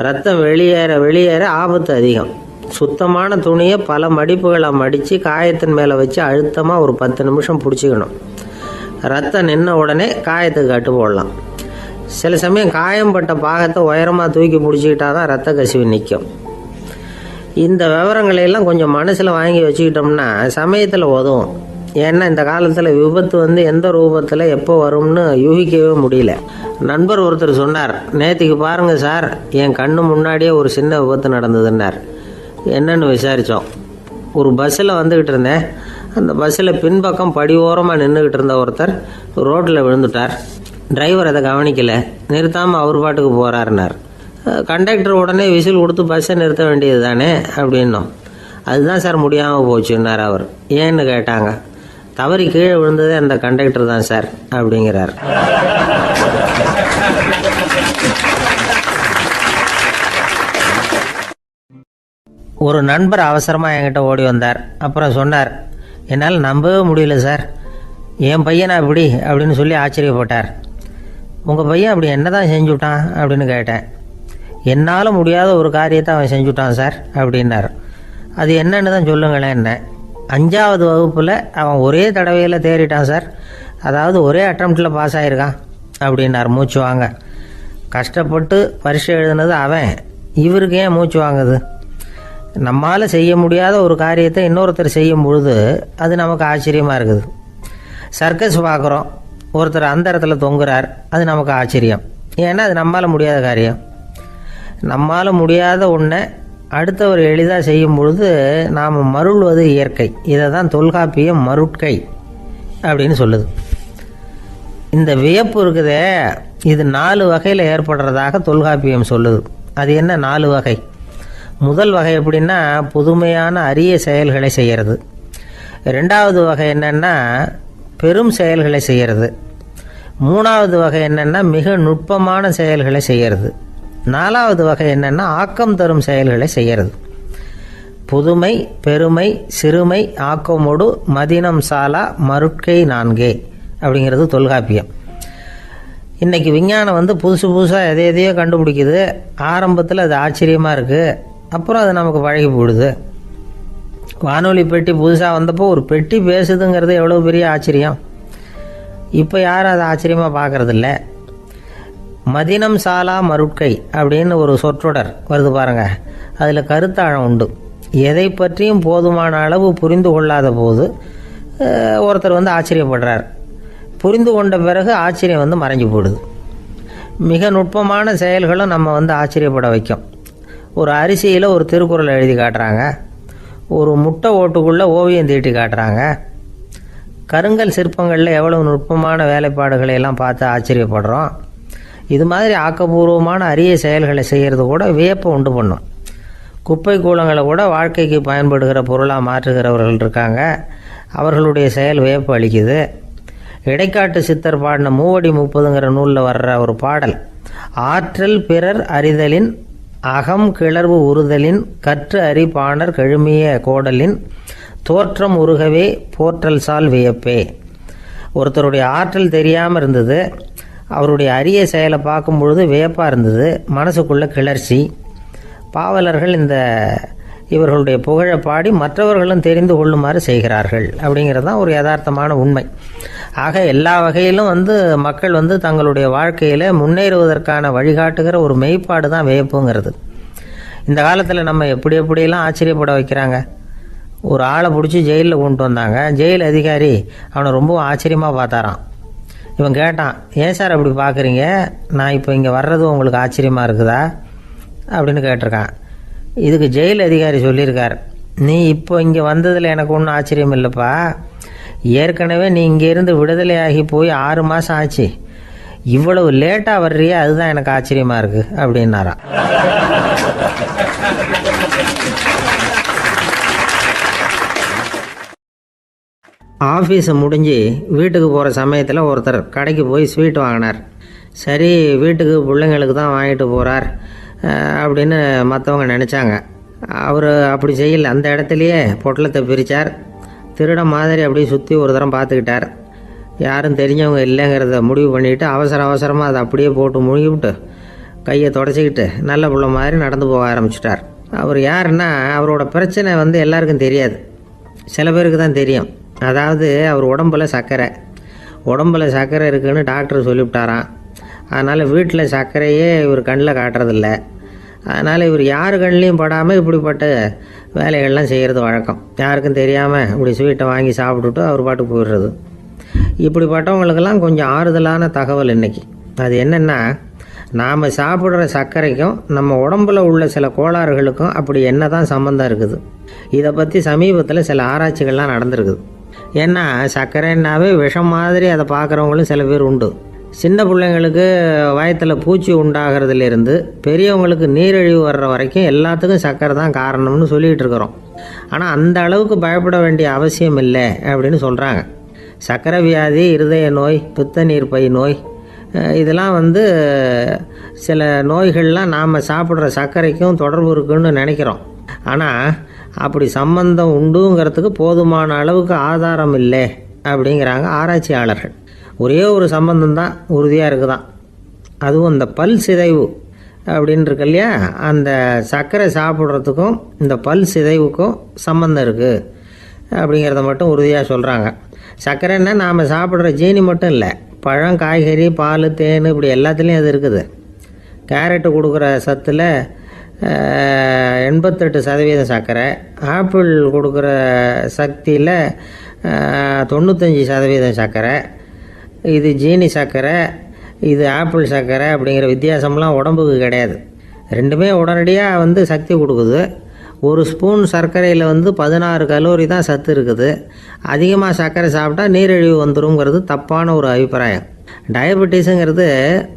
ரத்தம் வெளியேற ஆபத்து அதிகம். சுத்தமான துணியை பல மடிப்புகளை மடித்து காயத்தின் மேலே வச்சு அழுத்தமாக ஒரு 10 நிமிஷம் பிடிச்சிக்கணும். ரத்தம் நின்ன உடனே காயத்துக்கு கட்டு போடலாம். சில சமயம் காயம்பட்ட பாகத்தை உயரமாக தூக்கி பிடிச்சிக்கிட்டா தான் ரத்த கசிவு நிற்கும். இந்த விவரங்களையெல்லாம் கொஞ்சம் மனசில் வாங்கி வச்சுக்கிட்டோம்னா சமயத்தில் உதவும். ஏன்னா இந்த காலத்தில் விபத்து எந்த ரூபத்தில் எப்போ வரும்னு யூகிக்கவே முடியல. நண்பர் ஒருத்தர் சொன்னார், நேற்றுக்கு பாருங்கள் சார், என் கண்ணு முன்னாடியே ஒரு சின்ன விபத்து நடந்ததுன்னார். என்னன்னு விசாரித்தோம். ஒரு பஸ்ஸில் வந்துக்கிட்டு இருந்தேன். அந்த பஸ்ஸில் பின்பக்கம் படி ஓரமாக நின்றுக்கிட்டு இருந்த ஒருத்தர் ரோட்டில் விழுந்துட்டார். டிரைவர் அதை கவனிக்கலை, நிறுத்தாமல் அவர் பாட்டுக்கு போகிறாருனார். கண்டக்டர் உடனே விசில் கொடுத்து பஸ்ஸை நிறுத்த வேண்டியது தானே அப்படின்னோம். அதுதான் சார் முடியாமல் போச்சுன்னார் அவர். ஏன்னு கேட்டாங்க. தவறி கீழே விழுந்ததே அந்த கண்டக்டர் தான் சார் அப்படிங்கிறார். ஒரு நண்பர் அவசரமாக என்கிட்ட ஓடி வந்தார். அப்புறம் சொன்னார், என்னால் நம்பவே முடியல சார், என் பையனா இப்படி அப்படின்னு சொல்லி ஆச்சரியப்பட்டார். உங்கள் பையன் அப்படி என்ன தான் செஞ்சுட்டான் அப்படின்னு கேட்டேன். என்னால் முடியாத ஒரு காரியத்தை அவன் செஞ்சுட்டான் சார் அப்படின்னார். அது என்னன்னு தான் சொல்லுங்களேன். என்ன 5வது வகுப்பில் அவன் ஒரே தடவையில் தேறிட்டான் சார், அதாவது ஒரே அட்டம்ப்டில் பாஸ் ஆகிருக்கான் அப்படின்னார் மூச்சு வாங்க. கஷ்டப்பட்டு பரீட்சை எழுதுனது அவன், இவருக்கு ஏன் மூச்சு வாங்குது? நம்மால் செய்ய முடியாத ஒரு காரியத்தை இன்னொருத்தர் செய்யும் பொழுது அது நமக்கு ஆச்சரியமாக இருக்குது. சர்க்கஸ் பார்க்குறோம், ஒருத்தர் அந்த இடத்துல தொங்குறார், அது நமக்கு ஆச்சரியம். ஏன்னா அது நம்மால் முடியாத காரியம். நம்மால் முடியாத ஒன்றை அடுத்தவர் எளிதாக செய்யும் பொழுது நாம் மருள்வது இயற்கை. இதை தான் தொல்காப்பியம் மருட்கை அப்படின்னு சொல்லுது. இந்த வியப்பு இருக்குதே, இது 4 வகையில் ஏற்படுறதாக தொல்காப்பியம் சொல்லுது. அது என்ன 4 வகை? முதல் வகை எப்படின்னா புதுமையான அரிய செயல்களை செய்கிறது. 2வது வகை என்னென்னா பெரும் செயல்களை செய்கிறது. 3வது வகை என்னென்னா மிக நுட்பமான செயல்களை செய்கிறது. 4வது வகை என்னென்னா ஆக்கம் தரும் செயல்களை செய்கிறது. புதுமை, பெருமை, சிறுமை, ஆக்கமோடு மதினம் சாலா மருட்கை 4 அப்படிங்கிறது தொல்காப்பியம். இன்றைக்கி விஞ்ஞானம் புதுசு புதுசாக எதையோ கண்டுபிடிக்குது. ஆரம்பத்தில் அது ஆச்சரியமாக இருக்குது, அப்புறம் அது நமக்கு பழகி போடுது. வானொலி பெட்டி புதுசாக வந்தப்போ ஒரு பெட்டி பேசுதுங்கிறது எவ்வளோ பெரிய ஆச்சரியம். இப்போ யாரும் அதை ஆச்சரியமாக பார்க்குறதில்ல. மதினம் சாலா மருட்கை அப்படின்னு ஒரு சொற்றொடர் வருது பாருங்க, அதில் கருத்தாழம் உண்டு. எதை பற்றியும் போதுமான அளவு புரிந்து கொள்ளாத போது ஒருத்தர் ஆச்சரியப்படுறார். புரிந்து கொண்ட பிறகு ஆச்சரியம் மறைஞ்சு போடுது. மிக நுட்பமான செயல்களும் நம்ம ஆச்சரியப்பட வைக்கும். ஒரு அரிசியில் ஒரு திருக்குறள் எழுதி காட்டுறாங்க, ஒரு முட்டை ஓட்டுக்குள்ளே ஓவியம் தீட்டி காட்டுறாங்க. கருங்கல் சிற்பங்களில் எவ்வளவு நுட்பமான வேலைப்பாடுகளை எல்லாம் பார்த்து ஆச்சரியப்படுறோம். இது மாதிரி ஆக்கப்பூர்வமான அரிய செயல்களை செய்கிறது கூட வியப்பை உண்டு பண்ணும். குப்பை கூலங்களை கூட வாழ்க்கைக்கு பயன்படுகிற பொருளாக மாற்றுகிறவர்கள் இருக்காங்க. அவர்களுடைய செயல் வியப்பு அளிக்குது. இடைக்காட்டு சித்தர் பாடின 30 நூலில் வர்ற ஒரு பாடல், ஆற்றல் பிறர் அறிதலின் அகம் கிளர்வு உறுதலின் கற்று அறி பாணர் கழுமிய கோடலின் தோற்றம் உருகவே போற்றல் சால் வியப்பே. ஒருத்தருடைய ஆற்றல் தெரியாமல் இருந்தது, அவருடைய அரிய செயலை பார்க்கும் பொழுது வியப்பாக இருந்தது, மனசுக்குள்ள கிளர்ச்சி. பாவலர்கள் இவர்களுடைய புகழை பாடி மற்றவர்களும் தெரிந்து கொள்ளுமாறு செய்கிறார்கள் அப்படிங்கிறது தான் ஒரு யதார்த்தமான உண்மை. ஆக எல்லா வகையிலும் மக்கள் தங்களுடைய வாழ்க்கையில் முன்னேறுவதற்கான வழிகாட்டுகிற ஒரு மெய்ப்பாடு தான் வியப்புங்கிறது. இந்த காலத்தில் நம்ம எப்படியெல்லாம் ஆச்சரியப்பட வைக்கிறாங்க. ஒரு ஆளை பிடிச்சி ஜெயிலில் கொண்டு வந்தாங்க. ஜெயில் அதிகாரி அவனை ரொம்ப ஆச்சரியமாக பார்த்தாரான். இவன் கேட்டான், ஏன் சார் அப்படி பார்க்குறீங்க, நான் இப்போ இங்கே வர்றது உங்களுக்கு ஆச்சரியமாக இருக்குதா அப்படின்னு கேட்டிருக்கான். இதுக்கு ஜெயில் அதிகாரி சொல்லியிருக்கார், நீ இப்போ இங்கே வந்ததில் எனக்கு ஒன்றும் ஆச்சரியம் இல்லைப்பா, ஏற்கனவே நீ இங்கேருந்து விடுதலையாகி போய் 6 மாதம் ஆச்சு, இவ்வளவு லேட்டாக வர்றியே அதுதான் எனக்கு ஆச்சரியமாக இருக்குது அப்படின்னாராம். ஆஃபீஸை முடிஞ்சு வீட்டுக்கு போகிற சமயத்தில் ஒருத்தர் கடைக்கு போய் ஸ்வீட் வாங்கினார். சரி, வீட்டுக்கு பிள்ளைங்களுக்கு தான் வாங்கிட்டு போகிறார் அப்படின்னு மற்றவங்க நினச்சாங்க. அவர் அப்படி செய்யல. அந்த இடத்துலையே பொட்டலத்தை பிரித்தார். திருட மாதிரி அப்படியே சுற்றி ஒரு தரம் பார்த்துக்கிட்டார். யாரும் தெரிஞ்சவங்க இல்லைங்கிறத முடிவு பண்ணிவிட்டு அவசரமாக அதை அப்படியே போட்டு முழுகிவிட்டு கையை தொடச்சிக்கிட்டு நல்ல பிள்ளை மாதிரி நடந்து போக ஆரம்பிச்சிட்டார். அவர் யாருன்னா, அவரோட பிரச்சனை எல்லாருக்கும் தெரியாது, சில பேருக்கு தான் தெரியும். அதாவது அவர் உடம்பில் சர்க்கரை இருக்குதுன்னு டாக்டர் சொல்லிவிட்டாராம். அதனால் வீட்டில் சர்க்கரையே இவர் கண்ணில் காட்டுறதில்ல. அதனால் இவர் யார் கண்ணிலையும் படாமல் இப்படிப்பட்ட வேலைகள்லாம் செய்கிறது வழக்கம். யாருக்கும் தெரியாமல் இப்படி ஸ்வீட்டை வாங்கி சாப்பிட்டுட்டு அவர் பாட்டுக்கு போயிடுறது. இப்படிப்பட்டவங்களுக்கெல்லாம் கொஞ்சம் ஆறுதலான தகவல் இன்றைக்கி. அது என்னென்னா, நாம் சாப்பிட்ற சர்க்கரைக்கும் நம்ம உடம்பில் உள்ள சில கோளாறுகளுக்கும் அப்படி என்ன தான் சம்மந்தம் இருக்குது. இதை பற்றி சமீபத்தில் சில ஆராய்ச்சிகள்லாம் நடந்திருக்குது. ஏன்னா சர்க்கரைன்னாவே விஷம் மாதிரி அதை பார்க்குறவங்களும் சில பேர் உண்டு. சின்ன பிள்ளைங்களுக்கு வயத்தில் பூச்சி உண்டாகிறதுலேருந்து பெரியவங்களுக்கு நீரிழிவு வர்ற வரைக்கும் எல்லாத்துக்கும் சர்க்கரை தான் காரணம்னு சொல்லிகிட்டு இருக்கிறோம். ஆனால் அந்த அளவுக்கு பயப்பட வேண்டிய அவசியம் இல்லை அப்படின்னு சொல்கிறாங்க. சர்க்கரை வியாதி, இருதய நோய், பித்த நீர் பை நோய், இதெல்லாம் சில நோய்கள்லாம் நாம் சாப்பிட்ற சர்க்கரைக்கும் தொடர்பு இருக்குன்னு நினைக்கிறோம். ஆனால் அப்படி சம்பந்தம் உண்டுங்கிறதுக்கு போதுமான அளவுக்கு ஆதாரம் இல்லை அப்படிங்கிறாங்க ஆராய்ச்சியாளர்கள். ஒரே ஒரு சம்பந்தம் தான் உறுதியாக இருக்குதான். அதுவும் இந்த பல் சிதைவு அப்படின்னு இருக்கு இல்லையா, அந்த சர்க்கரை சாப்பிட்றதுக்கும் இந்த பல் சிதைவுக்கும் சம்மந்தம் இருக்குது அப்படிங்கிறத மட்டும் உறுதியாக சொல்கிறாங்க. சர்க்கரைன்னா நாம் சாப்பிட்ற ஜீனி மட்டும் இல்லை, பழம், காய்கறி, பால், தேன் இப்படி எல்லாத்துலேயும் அது இருக்குது. கேரட்டு கொடுக்குற சத்தில் 88% சர்க்கரை, ஆப்பிள் கொடுக்குற சக்தியில் 95% சர்க்கரை. இது ஜீனி சர்க்கரை, இது ஆப்பிள் சர்க்கரை அப்படிங்கிற வித்தியாசம்லாம் உடம்புக்கு கிடையாது. ரெண்டுமே உடனடியாக சக்தி கொடுக்குது. ஒரு ஸ்பூன் சர்க்கரையில் 16 கலோரி தான் சத்து இருக்குது. அதிகமாக சர்க்கரை சாப்பிட்டா நீரிழிவு வந்துருங்கிறது தப்பான ஒரு அபிப்பிராயம். டயபெட்டிஸுங்கிறது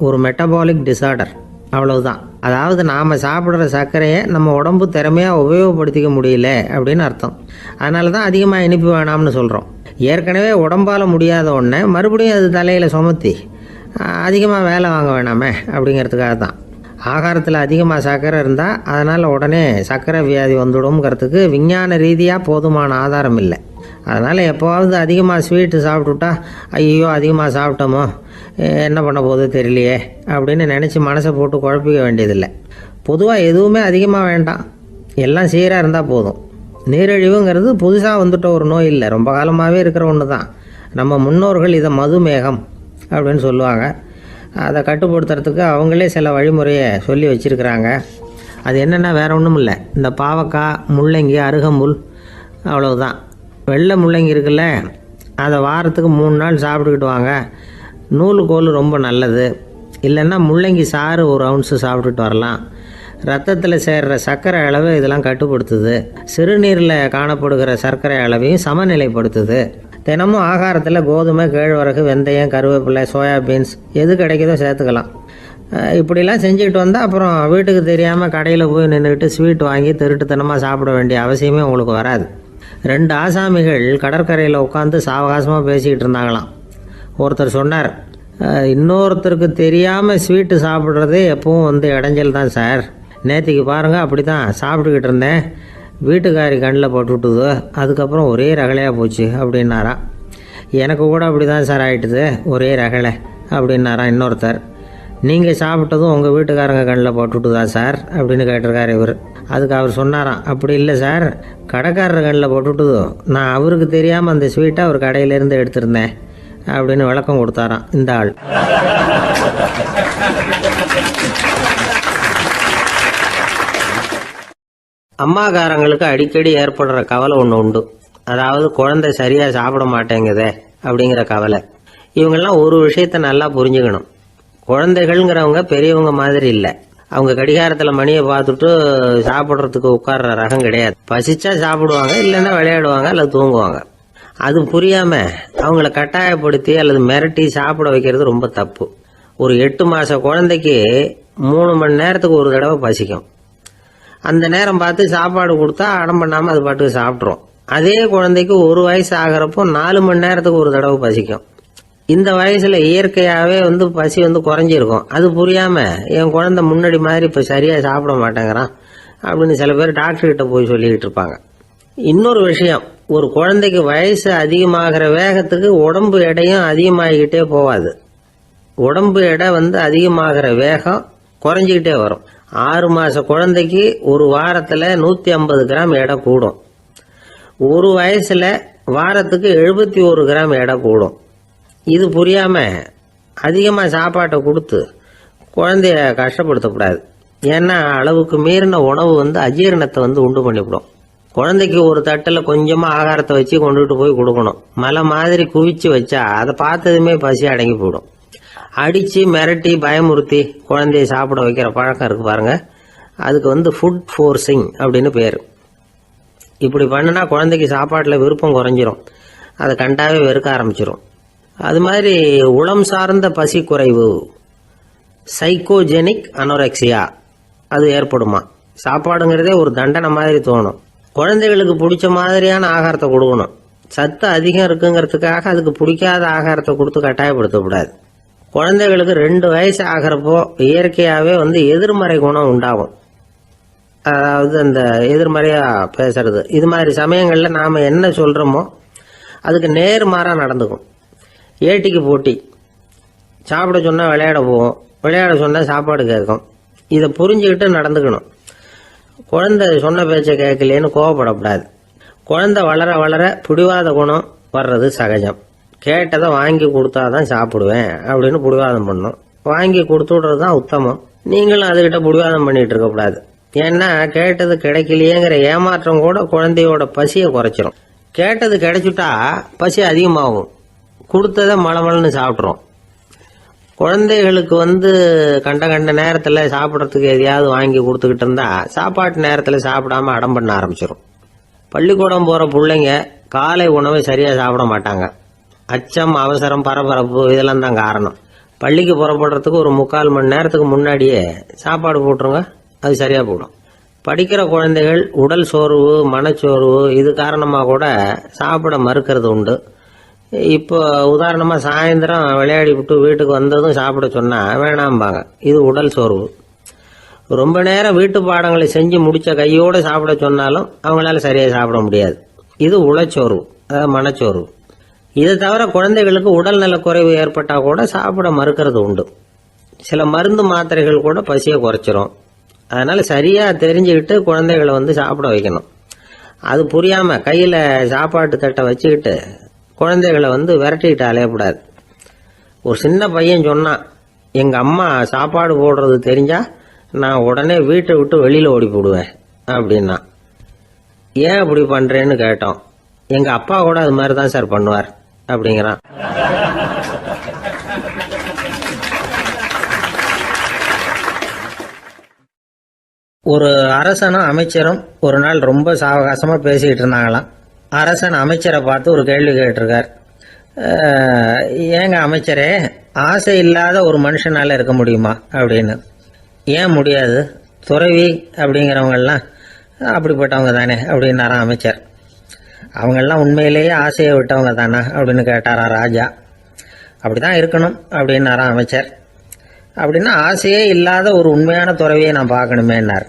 ஒரு மெட்டபாலிக் டிசார்டர், அவ்வளவுதான். அதாவது நாம் சாப்பிட்ற சர்க்கரையை நம்ம உடம்பு திறமையாக உபயோகப்படுத்திக்க முடியல அப்படின்னு அர்த்தம். அதனால தான் அதிகமாக இனிப்பு வேணாம்னு சொல்கிறோம். ஏற்கனவே உடம்பால் முடியாத ஒன்றை மறுபடியும் அது தலையில் சுமத்தி அதிகமாக வேலை வாங்க வேணாமே அப்படிங்கிறதுக்காக தான். ஆகாரத்தில் அதிகமாக சர்க்கரை இருந்தால் அதனால் உடனே சர்க்கரை வியாதி வந்துடும்ங்கிறதுக்கு விஞ்ஞான ரீதியாக போதுமான ஆதாரம் இல்லை. அதனால் எப்போவாவது அதிகமாக ஸ்வீட்டு சாப்பிட்டுட்டா ஐயோ அதிகமாக சாப்பிட்டோமோ என்ன பண்ண போகுது தெரியலையே அப்படின்னு நினச்சி மனசை போட்டு குழப்பிக்க வேண்டியதில்லை. பொதுவாக எதுவுமே அதிகமாக வேண்டாம், எல்லாம் சீராக இருந்தால் போதும். நீரிழிவுங்கிறது புதுசாக வந்துட்ட ஒரு நோய் இல்லை, ரொம்ப காலமாகவே இருக்கிற ஒன்று தான். நம்ம முன்னோர்கள் இதை மதுமேகம் அப்படின்னு சொல்லுவாங்க. அதை கட்டுப்படுத்துறதுக்கு அவங்களே சில வழிமுறையை சொல்லி வச்சுருக்கிறாங்க. அது என்னென்னா வேறு ஒன்றும் இல்லை, இந்த பாவக்காய், முள்ளங்கி, அருகம்புல், அவ்வளவுதான். வெள்ளை முள்ளங்கி இருக்குல்ல, அதை வாரத்துக்கு 3 நாள் சாப்பிட்டுக்கிட்டு வாங்க. நூலுக்கோல் ரொம்ப நல்லது. இல்லைன்னா முள்ளங்கி சாறு 1 ounce சாப்பிட்டுட்டு வரலாம். ரத்தத்தில் சேர்கிற சர்க்கரை அளவை இதெல்லாம் கட்டுப்படுத்துது. சிறுநீரில் காணப்படுகிற சர்க்கரை அளவையும் சமநிலைப்படுத்துது. தினமும் ஆகாரத்தில் கோதுமை, கேழ்வரகு, வெந்தயம், கருவேப்பிலை, சோயாபீன்ஸ் எது கிடைக்குதோ சேர்த்துக்கலாம். இப்படிலாம் செஞ்சுக்கிட்டு வந்தால் அப்புறம் வீட்டுக்கு தெரியாமல் கடையில் போய் நின்றுக்கிட்டு ஸ்வீட் வாங்கி திருட்டுத்தனமாக சாப்பிட வேண்டிய அவசியமே உங்களுக்கு வராது. 2 ஆசாமிகள் கடற்கரையில் உட்காந்து சாவகாசமாக பேசிக்கிட்டு இருந்தாங்களாம். ஒருத்தர் சொன்னார், இன்னொருத்தருக்கு தெரியாமல் ஸ்வீட்டு சாப்பிட்றதே எப்பவும் இடைஞ்சல் தான் சார். நேற்றுக்கு பாருங்கள் அப்படி தான் சாப்பிட்டுக்கிட்டு இருந்தேன், வீட்டுக்காரி கண்ணில் போட்டுவிட்டுது, அதுக்கப்புறம் ஒரே ரகலையாக போச்சு அப்படின்னாராம். எனக்கு கூட அப்படி தான் சார் ஆகிட்டுது, ஒரே ரகலை அப்படின்னாராம் இன்னொருத்தர். நீங்கள் சாப்பிட்டதும் உங்கள் வீட்டுக்காரங்க கண்ணில் போட்டுவிட்டுதா சார் அப்படின்னு கேட்டிருக்காரு இவர். அதுக்கு அவர் சொன்னாராம், அப்படி இல்லை சார், கடைக்காரர் கண்ணில் போட்டுவிட்டுதோ, நான் அவருக்கு தெரியாமல் அந்த ஸ்வீட்டை அவர் கடையிலேருந்து எடுத்திருந்தேன் அப்படின்னு விளக்கம் கொடுத்தாராம் இந்த ஆள். அம்மாக்காரங்களுக்கு அடிக்கடி ஏற்படுற கவலை ஒன்று உண்டு. அதாவது குழந்தை சரியாக சாப்பிட மாட்டேங்குதே அப்படிங்கிற கவலை. இவங்கெல்லாம் ஒரு விஷயத்த நல்லா புரிஞ்சுக்கணும். குழந்தைகள்ங்கிறவங்க பெரியவங்க மாதிரி இல்லை. அவங்க கடிகாரத்தில் மணியை பார்த்துட்டு சாப்பிட்றதுக்கு உட்கார்ற ரகம் கிடையாது. பசிச்சா சாப்பிடுவாங்க, இல்லைன்னா விளையாடுவாங்க அல்லது தூங்குவாங்க. அது புரியாமல் அவங்கள கட்டாயப்படுத்தி அல்லது மிரட்டி சாப்பிட வைக்கிறது ரொம்ப தப்பு. ஒரு 8 மாத குழந்தைக்கு 3 மணி நேரத்துக்கு ஒரு தடவை பசிக்கும். அந்த நேரம் பார்த்து சாப்பாடு கொடுத்தா அடம் பண்ணாமல் அது பாட்டுக்கு சாப்பிட்றோம். அதே குழந்தைக்கு 1 வயசு ஆகிறப்போ 4 மணி நேரத்துக்கு ஒரு தடவை பசிக்கும். இந்த வயசுல இயற்கையாகவே பசி குறைஞ்சிருக்கும். அது புரியாமல் என் குழந்தை முன்னாடி மாதிரி இப்போ சரியாக சாப்பிட மாட்டேங்கிறான் அப்படின்னு சில பேர் டாக்டர்கிட்ட போய் சொல்லிக்கிட்டு இருப்பாங்க. இன்னொரு விஷயம், ஒரு குழந்தைக்கு வயசு அதிகமாகிற வேகத்துக்கு உடம்பு எடையும் அதிகமாகிக்கிட்டே போகாது. உடம்பு எடை அதிகமாகிற வேகம் குறைஞ்சிக்கிட்டே வரும். 6 மாத குழந்தைக்கு ஒரு வாரத்தில் 150 கிராம் எடை கூடும். ஒரு வயசில் வாரத்துக்கு 71 கிராம் எடை கூடும். இது புரியாமல் அதிகமாக சாப்பாட்டை கொடுத்து குழந்தைய கஷ்டப்படுத்தக்கூடாது. ஏன்னா அளவுக்கு மீறின உணவு அஜீரணத்தை உண்டு பண்ணிவிடும். குழந்தைக்கு ஒரு தட்டில் கொஞ்சமாக ஆகாரத்தை வச்சு கொண்டுகிட்டு போய் கொடுக்கணும். மலை மாதிரி குவிச்சு வச்சா அதை பார்த்ததுமே பசி அடங்கி போயிடும். அடித்து மிரட்டி பயமுறுத்தி குழந்தைய சாப்பிட வைக்கிற பழக்கம் இருக்குது பாருங்க, அதுக்கு ஃபுட் ஃபோர்ஸிங் அப்படின்னு பேர். இப்படி பண்ணினா குழந்தைக்கு சாப்பாட்டில் விருப்பம் குறைஞ்சிரும், அதை கண்டாவே வெறுக்க ஆரம்பிச்சிடும். அது மாதிரி உளம் சார்ந்த பசி குறைவு, சைக்கோஜெனிக் அனோரெக்சியா, அது ஏற்படுமா. சாப்பாடுங்கிறதே ஒரு தண்டனை மாதிரி தோணும். குழந்தைகளுக்கு பிடிச்ச மாதிரியான ஆகாரத்தை கொடுக்கணும். சத்து அதிகம் இருக்குங்கிறதுக்காக அதுக்கு பிடிக்காத ஆகாரத்தை கொடுத்து கட்டாயப்படுத்தக்கூடாது. குழந்தைகளுக்கு 2 வயசு ஆகிறப்போ இயற்கையாகவே எதிர்மறை குணம் உண்டாகும். அதாவது அந்த எதிர்மறையாக பேசுறது. இது மாதிரி சமயங்களில் நாம் என்ன சொல்கிறோமோ அதுக்கு நேர்மாறாக நடந்துக்கும். ஏட்டிக்கு போட்டி, சாப்பிட சொன்னால் விளையாட போவோம், விளையாட சொன்னால் சாப்பாடு கேட்கும். இதை புரிஞ்சுக்கிட்டு நடந்துக்கணும். குழந்தை சொன்ன பேச்சை கேட்கலேன்னு கோவப்படக்கூடாது. குழந்தை வளர வளர பிடிவாத குணம் வர்றது சகஜம். கேட்டதை வாங்கி கொடுத்தாதான் சாப்பிடுவேன் அப்படின்னு பிடிவாதம் பண்ணும். வாங்கி கொடுத்து விடுறது தான் உத்தமம். நீங்களும் அதுகிட்ட பிடிவாதம் பண்ணிட்டு இருக்கக்கூடாது. ஏன்னா கேட்டது கிடைக்கலையேங்கிற ஏமாற்றம் கூட குழந்தையோட பசியை குறைச்சிரும். கேட்டது கிடைச்சிட்டா பசி அதிகமாகும். கொடுத்ததை மளமளன்னு சாப்பிட்றோம். குழந்தைகளுக்கு கண்ட கண்ட நேரத்தில் சாப்பிட்றதுக்கு எதையாவது வாங்கி கொடுத்துக்கிட்டு இருந்தா சாப்பாட்டு நேரத்தில் சாப்பிடாம அடம் பண்ண ஆரம்பிச்சிடும். பள்ளிக்கூடம் போகிற பிள்ளைங்க காலை உணவை சரியாக சாப்பிட மாட்டாங்க. அச்சம், அவசரம், பரபரப்பு இதெல்லாம் தான் காரணம். பள்ளிக்கு புறப்படுறதுக்கு ஒரு 3/4 மணி நேரத்துக்கு முன்னாடியே சாப்பாடு போட்டுருங்க, அது சரியாக போடும். படிக்கிற குழந்தைகள் உடல் சோர்வு, மனச்சோர்வு இது காரணமாக கூட சாப்பிட மறுக்கிறது உண்டு. இப்போ உதாரணமாக சாயந்தரம் விளையாடி விட்டு வீட்டுக்கு வந்ததும் சாப்பிட சொன்னால் வேணாம்பாங்க. இது உடல் சோர்வு. ரொம்ப நேரம் வீட்டு பாடங்களை செஞ்சு முடித்த கையோடு சாப்பிட சொன்னாலும் அவங்களால சரியாக சாப்பிட முடியாது. இது உளச்சோர்வு, அதாவது மனச்சோர்வு. இதை தவிர குழந்தைகளுக்கு உடல் நலக்குறைவு ஏற்பட்டால் கூட சாப்பிட மறுக்கிறது உண்டு. சில மருந்து மாத்திரைகள் கூட பசியை குறைச்சிரும். அதனால் சரியாக தெரிஞ்சுக்கிட்டு குழந்தைகளை சாப்பிட வைக்கணும். அது புரியாமல் கையில் சாப்பாட்டு தட்டை வச்சுக்கிட்டு குழந்தைகளை விரட்டிக்கிட்டு அலையக்கூடாது. ஒரு சின்ன பையன் சொன்னான், எங்கள் அம்மா சாப்பாடு போடுறது தெரிஞ்சா நான் உடனே வீட்டை விட்டு வெளியில் ஓடி போடுவேன் அப்படின்னா. ஏன் அப்படி பண்ணுறேன்னு கேட்டோம். எங்கள் அப்பா கூட அது மாதிரி தான் சார் பண்ணுவார் அப்படிங்கிறான். ஒரு அரசனும் அமைச்சரும் ஒரு நாள் ரொம்ப சாவகாசமாக பேசிக்கிட்டு இருந்தாங்களாம். அரசன் அமைச்சரை பார்த்து ஒரு கேள்வி கேட்டிருக்கார். ஏங்க அமைச்சரே, ஆசை இல்லாத ஒரு மனுஷனால இருக்க முடியுமா அப்படின்னு. ஏன் முடியாது, துறவி அப்படிங்கிறவங்கெல்லாம் அப்படிப்பட்டவங்க தானே அப்படின்னாராம் அமைச்சர். அவங்கெல்லாம் உண்மையிலேயே ஆசையை விட்டவங்க தானே அப்படின்னு கேட்டாரா ராஜா. அப்படிதான் இருக்கணும் அப்படின்னாராம் அமைச்சர். அப்படின்னா ஆசையே இல்லாத ஒரு உண்மையான துறவியை நான் பார்க்கணுமேன்னார்.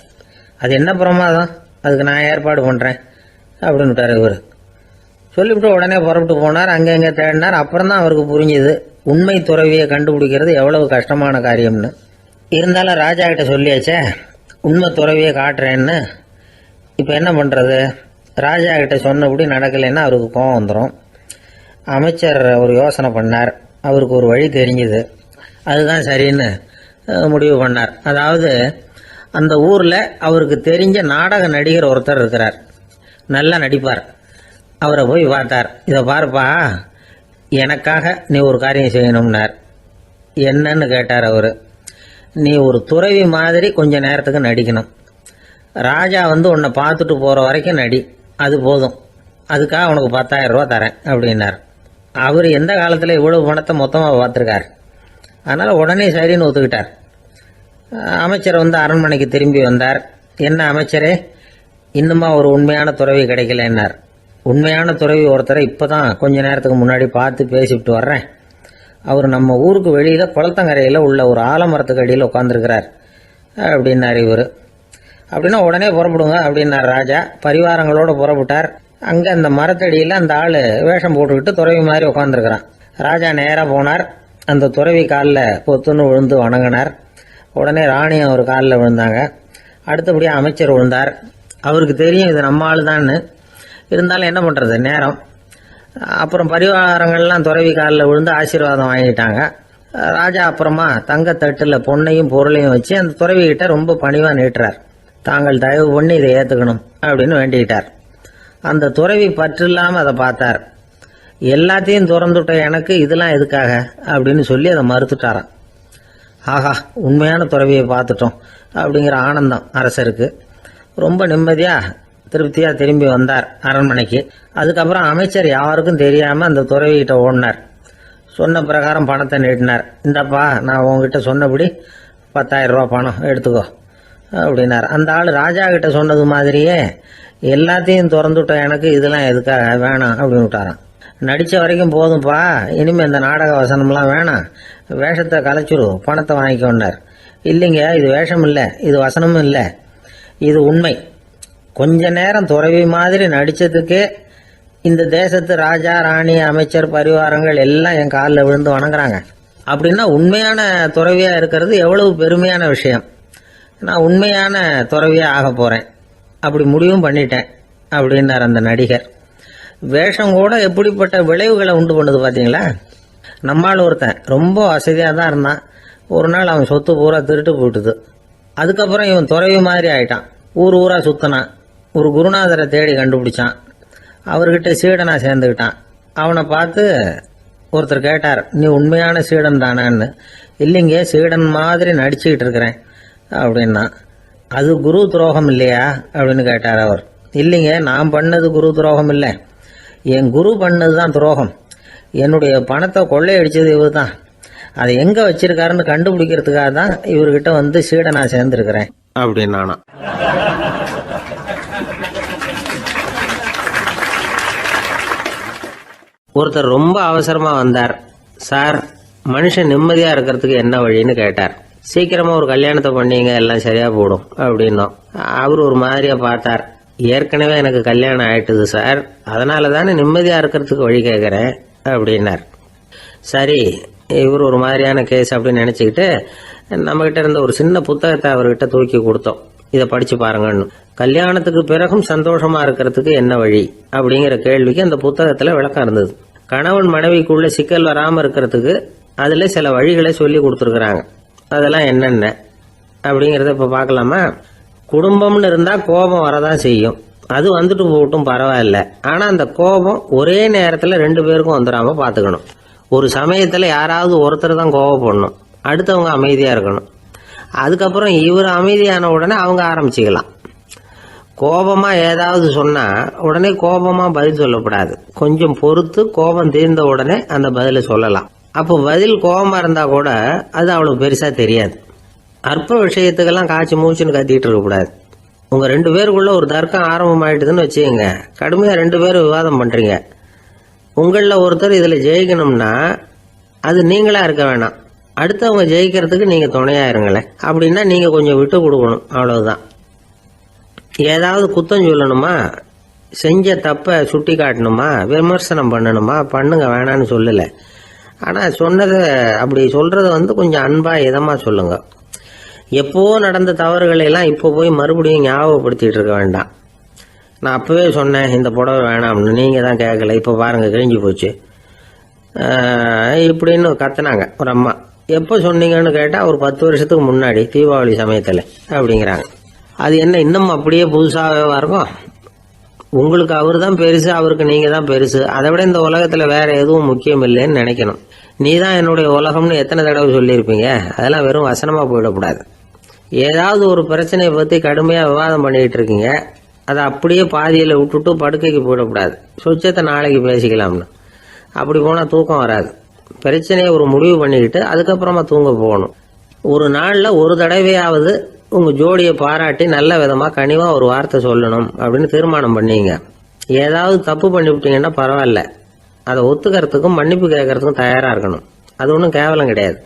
அது என்ன பிரமாதம், அதுக்கு நான் ஏற்பாடு பண்ணுறேன் அப்படின்னுட்டார் இவர். சொல்லிவிட்டு உடனே புறப்பட்டு போனார். அங்கே தேடினார். அப்புறம் தான் அவருக்கு புரிஞ்சுது உண்மை துறவியை கண்டுபிடிக்கிறது எவ்வளவு கஷ்டமான காரியம்னு. இருந்தாலும் ராஜா கிட்ட சொல்லியாச்சே உண்மை துறவியை காட்டுறேன்னு. இப்போ என்ன பண்ணுறது? ராஜா கிட்ட சொன்னபடி நடக்கலைன்னா அவருக்கு கோபம் வந்துடும். அமைச்சர் ஒரு யோசனை பண்ணார். அவருக்கு ஒரு வழி தெரிஞ்சுது. அதுதான் சரின்னு முடிவு பண்ணார். அதாவது அந்த ஊரில் அவருக்கு தெரிஞ்ச நாடக நடிகர் ஒருத்தர் இருக்கிறார், நல்லா நடிப்பார். அவரை போய் பார்த்தார். இதை பாருப்பா, எனக்காக நீ ஒரு காரியம் செய்யணும்னார். என்னன்னு கேட்டார் அவர். நீ ஒரு துறவி மாதிரி கொஞ்ச நேரத்துக்கு நடிக்கணும். ராஜா உன்னை பார்த்துட்டு போகிற வரைக்கும் நடி, அது போதும். அதுக்காக உனக்கு 10,000 ரூபா தரேன் அப்படின்னார். அவர் எந்த காலத்தில் இவ்வளவு பணத்தை மொத்தமாக பார்த்துருக்கார். அதனால் உடனே சரின்னு ஒத்துக்கிட்டார். அமைச்சர் அரண்மனைக்கு திரும்பி வந்தார். என்ன அமைச்சரே, இன்னுமா ஒரு உண்மையான துறவி கிடைக்கலன்னார். உண்மையான துறவி ஒருத்தரை இப்போ தான் கொஞ்ச நேரத்துக்கு முன்னாடி பார்த்து பேசிவிட்டு வர்றேன். அவர் நம்ம ஊருக்கு வெளியில் குளத்தங்கரையில் உள்ள ஒரு ஆலமரத்துக்கு அடியில் உட்காந்துருக்கிறார் அப்படின்னார் இவர். அப்படின்னா உடனே புறப்படுங்க அப்படின்னார் ராஜா. பரிவாரங்களோடு புறப்பட்டார். அங்கே அந்த மரத்தடியில் அந்த ஆள் வேஷம் போட்டுக்கிட்டு துறவி மாதிரி உட்காந்துருக்கிறான். ராஜா நேராக போனார். அந்த துறவி காலில் பொத்துன்னு விழுந்து வணங்கினார். உடனே ராணியும் அவர் காலில் விழுந்தாங்க. அடுத்தபடியாக அமைச்சர் விழுந்தார். அவருக்கு தெரியும் இது நம்ம ஆள் தான்னு. இருந்தாலும் என்ன பண்ணுறது, நேரம். அப்புறம் பரிவாரங்கள்லாம் துறவி காலில் விழுந்து ஆசீர்வாதம் வாங்கிட்டாங்க. ராஜா அப்புறமா தங்கத்தட்டில் பொன்னையும் பொருளையும் வச்சு அந்த துறவிகிட்ட ரொம்ப பணிவாக நீட்டுறார். தாங்கள் தயவு பண்ணி இதை ஏற்றுக்கணும் அப்படின்னு வேண்டிக்கிட்டார். அந்த துறவி பற்று இல்லாமல் அதை பார்த்தார். எல்லாத்தையும் திறந்துட்ட எனக்கு இதெல்லாம் எதுக்காக அப்படின்னு சொல்லி அதை மறுத்துட்டாராம். ஆஹா, உண்மையான துறவியை பார்த்துட்டோம் அப்படிங்கிற ஆனந்தம் அரசருக்கு. ரொம்ப நிம்மதியாக திருப்தியாக திரும்பி வந்தார் அரண்மனைக்கு. அதுக்கப்புறம் அமைச்சர் யாருக்கும் தெரியாமல் அந்த துறவிகிட்ட ஓடினார். சொன்ன பிரகாரம் பணத்தை நீட்டினார். இந்தப்பா, நான் உங்ககிட்ட சொன்னபடி 10,000 ரூபா பணம் எடுத்துக்கோ அப்படின்னார். அந்த ஆள் ராஜா கிட்ட சொன்னது மாதிரியே எல்லாத்தையும் திறந்துட்ட எனக்கு இதெல்லாம் எதுக்காக வேணாம் அப்படின்னு விட்டாராம். நடித்த வரைக்கும் போதும்ப்பா, இனிமேல் இந்த நாடக வசனம்லாம் வேணாம், வேஷத்தை கலைச்சிரு, பணத்தை வாங்கிக்கொண்டார். இல்லைங்க, இது வேஷம் இல்லை, இது வசனமும் இல்லை, இது உண்மை. கொஞ்ச நேரம் துறவி மாதிரி நடித்ததுக்கே இந்த தேசத்து ராஜா, ராணி, அமைச்சர், பரிவாரங்கள் எல்லாம் என் காலில் விழுந்து வணங்குறாங்க. அப்படின்னா உண்மையான துறவியா இருக்கிறது எவ்வளவு பெருமையான விஷயம். நான் உண்மையான துறவியா ஆக போறேன், அப்படி முடிவும் பண்ணிட்டேன் அப்படின்னார் அந்த நடிகர். வேஷம் கூட எப்படிப்பட்ட விளைவுகளை உண்டு பண்ணுது பார்த்தீங்களா. நம்மால் ஒருத்தன் ரொம்ப வசதியாக தான் இருந்தான். ஒரு நாள் அவன் சொத்து பூரா திருட்டு போட்டுது. அதுக்கப்புறம் இவன் துறவி மாதிரி ஆயிட்டான். ஊர் ஊரா சுத்தினான். ஒரு குருநாதரை தேடி கண்டுபிடிச்சான். அவர்கிட்ட சீடனா சேர்ந்துக்கிட்டான். அவனை பார்த்து ஒருத்தர் கேட்டார், நீ உண்மையான சீடன் தானான்னு. இல்லைங்க, சீடன் மாதிரி நடிச்சுக்கிட்டு இருக்கிறேன் அப்படின்னா. அது குரு துரோகம் இல்லையா அப்படின்னு கேட்டார் அவர். இல்லைங்க, நான் பண்ணது குரு துரோகம் இல்லை, என் குரு பண்ணது தான் துரோகம். என்னுடைய பணத்தை கொள்ளையடிச்சது இவர் தான். அதை எங்க வச்சிருக்காருன்னு கண்டுபிடிக்கிறதுக்காக தான் இவர்கிட்ட வந்து சீடனா சேர்ந்திருக்கிறேன் அப்படின்னானா. ஒருத்தர் ரொம்ப அவசரமா வந்தார். சார், மனுஷன் நிம்மதியா இருக்கிறதுக்கு என்ன வழின்னு கேட்டார். சீக்கிரமா ஒரு கல்யாணத்தை பண்ணீங்க, எல்லாம் சரியா போடும் அப்படின்னோம். அவர் ஒரு மாதிரியா பார்த்தார். ஏற்கனவே எனக்கு கல்யாணம் ஆயிட்டுது சார், அதனால தானே நிம்மதியா இருக்கிறதுக்கு வழி கேட்கறேன் அப்படின்னார். சரி, இவர் ஒரு மாதிரியான கேஸ் அப்படின்னு நினைச்சுக்கிட்டு நம்மகிட்ட இருந்த ஒரு சின்ன புத்தகத்தை அவர்கிட்ட தூக்கி கொடுத்தோம். இதை படிச்சு பாருங்கன்னு. கல்யாணத்துக்கு பிறகும் சந்தோஷமா இருக்கிறதுக்கு என்ன வழி அப்படிங்கிற கேள்விக்கு அந்த புத்தகத்துல விளக்கம் இருந்தது. கணவன் மனைவிக்குள்ள சிக்கல் வராம இருக்கிறதுக்கு அதுல சில வழிகளை சொல்லி கொடுத்துருக்குறாங்க. அதெல்லாம் என்னென்ன அப்படிங்கறத இப்ப பார்க்கலாமா. குடும்பம்னு இருந்தா கோபம் வரதான் செய்யும். அது வந்துட்டு போகட்டும், பரவாயில்ல. ஆனா அந்த கோபம் ஒரே நேரத்துல 2 பேருக்கும் வந்துடாம பாத்துக்கணும். ஒரு சமயத்துல யாராவது ஒருத்தர் தான் கோபப்படணும், அடுத்தவங்க அமைதியா இருக்கணும். அதுக்கப்புறம் இவர் அமைதியான உடனே அவங்க ஆரம்பிச்சுக்கலாம். கோபமா ஏதாவது சொன்னா உடனே கோபமா பதில் சொல்லக்கூடாது. கொஞ்சம் பொறுத்து கோபம் தீர்ந்த உடனே அந்த பதில சொல்லலாம். அப்போ பதில் கோபமா இருந்தா கூட அது அவ்வளவு பெருசா தெரியாது. அற்ப விஷயத்துக்கெல்லாம் காய்ச்சி மூச்சுன்னு கத்திட்டு இருக்கக்கூடாது. உங்க 2 பேருக்குள்ள ஒரு தர்க்கம் ஆரம்பம் ஆயிட்டுதுன்னு வச்சுக்கோங்க. கடுமையா 2 பேரும் விவாதம் பண்றீங்க. உங்கள ஒருத்தர் இதுல ஜெயிக்கணும்னா அது நீங்களா இருக்க வேணாம், அடுத்தவங்க ஜெயிக்கிறதுக்கு நீங்க துணையா இருங்களேன். அப்படின்னா நீங்க கொஞ்சம் விட்டு கொடுக்கணும், அவ்வளவுதான். ஏதாவது குத்தம் சொல்லணுமா, செஞ்ச தப்ப சுட்டி காட்டணுமா, விமர்சனம் பண்ணணுமா, பண்ணுங்க, வேணான்னு சொல்லல. ஆனா சொன்னதை அப்படி சொல்றத கொஞ்சம் அன்பா இதமா சொல்லுங்க. எப்போ நடந்த தவறுகளை எல்லாம் இப்போ போய் மறுபடியும் ஞாபகப்படுத்திட்டு இருக்க வேண்டாம். நான் அப்பவே சொன்னேன் இந்த புடவை வேணாம்னு, நீங்க தான் கேட்கல, இப்போ பாருங்க கிழிஞ்சு போச்சு இப்படின்னு கத்துனாங்க ஒரு அம்மா. எப்போ சொன்னீங்கன்னு கேட்டா ஒரு 10 வருஷத்துக்கு முன்னாடி தீபாவளி சமயத்துல அப்படிங்கிறாங்க. அது என்ன இன்னும் அப்படியே புதுசாகவே இருக்கும்? உங்களுக்கு அவர் தான் பெருசு, அவருக்கு நீங்க தான் பெருசு. அதை விட இந்த உலகத்துல வேற எதுவும் முக்கியம் இல்லைன்னு நினைக்கணும். நீ தான் என்னுடைய உலகம்னு எத்தனை தடவை சொல்லியிருப்பீங்க? அதெல்லாம் வெறும் வசனமா போயிடக்கூடாது. ஏதாவது ஒரு பிரச்சனையை பத்தி கடுமையா விவாதம் பண்ணிட்டு இருக்கீங்க, அதை அப்படியே பாதியில விட்டுட்டு படுக்கைக்கு போயிடக்கூடாது. சொச்சத்தை நாளைக்கு பேசிக்கலாம்னு. அப்படி போனா தூக்கம் வராது. பிரச்சனையை ஒரு முடிவு பண்ணிக்கிட்டு அதுக்கப்புறமா தூங்க போகணும். ஒரு நாள்ல ஒரு தடவையாவது உங்க ஜோடியை பாராட்டி நல்ல விதமா கனிவா ஒரு வார்த்தை சொல்லணும் அப்படின்னு தீர்மானம் பண்ணீங்க. ஏதாவது தப்பு பண்ணிவிட்டீங்கன்னா பரவாயில்ல, அதை ஒத்துக்கிறதுக்கும் மன்னிப்பு கேட்கறதுக்கும் தயாரா இருக்கணும். அது ஒன்றும் கேவலம் கிடையாது.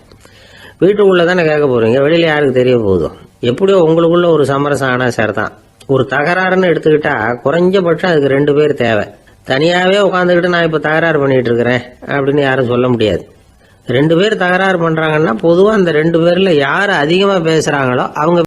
வீட்டுக்குள்ள தானே கேட்க போறீங்க, வெளியில யாருக்கு தெரிய போதும்? எப்படியோ உங்களுக்குள்ள ஒரு சமரசம் ஆனா சரிதான். ஒரு தகராறுன்னு எடுத்துக்கிட்டா குறைஞ்சபட்சம் அதுக்கு 2 பேர் தேவை. தனியாவே உட்காந்துக்கிட்டு நான் இப்ப தகராறு பண்ணிட்டு இருக்கிறேன் அப்படின்னு யாரும் சொல்ல முடியாது. 2 பேர் தகராறு பண்றாங்கன்னா பொதுவா அந்த 2 பேர்ல யாரு அதிகமா பேசுறாங்களோ அவங்க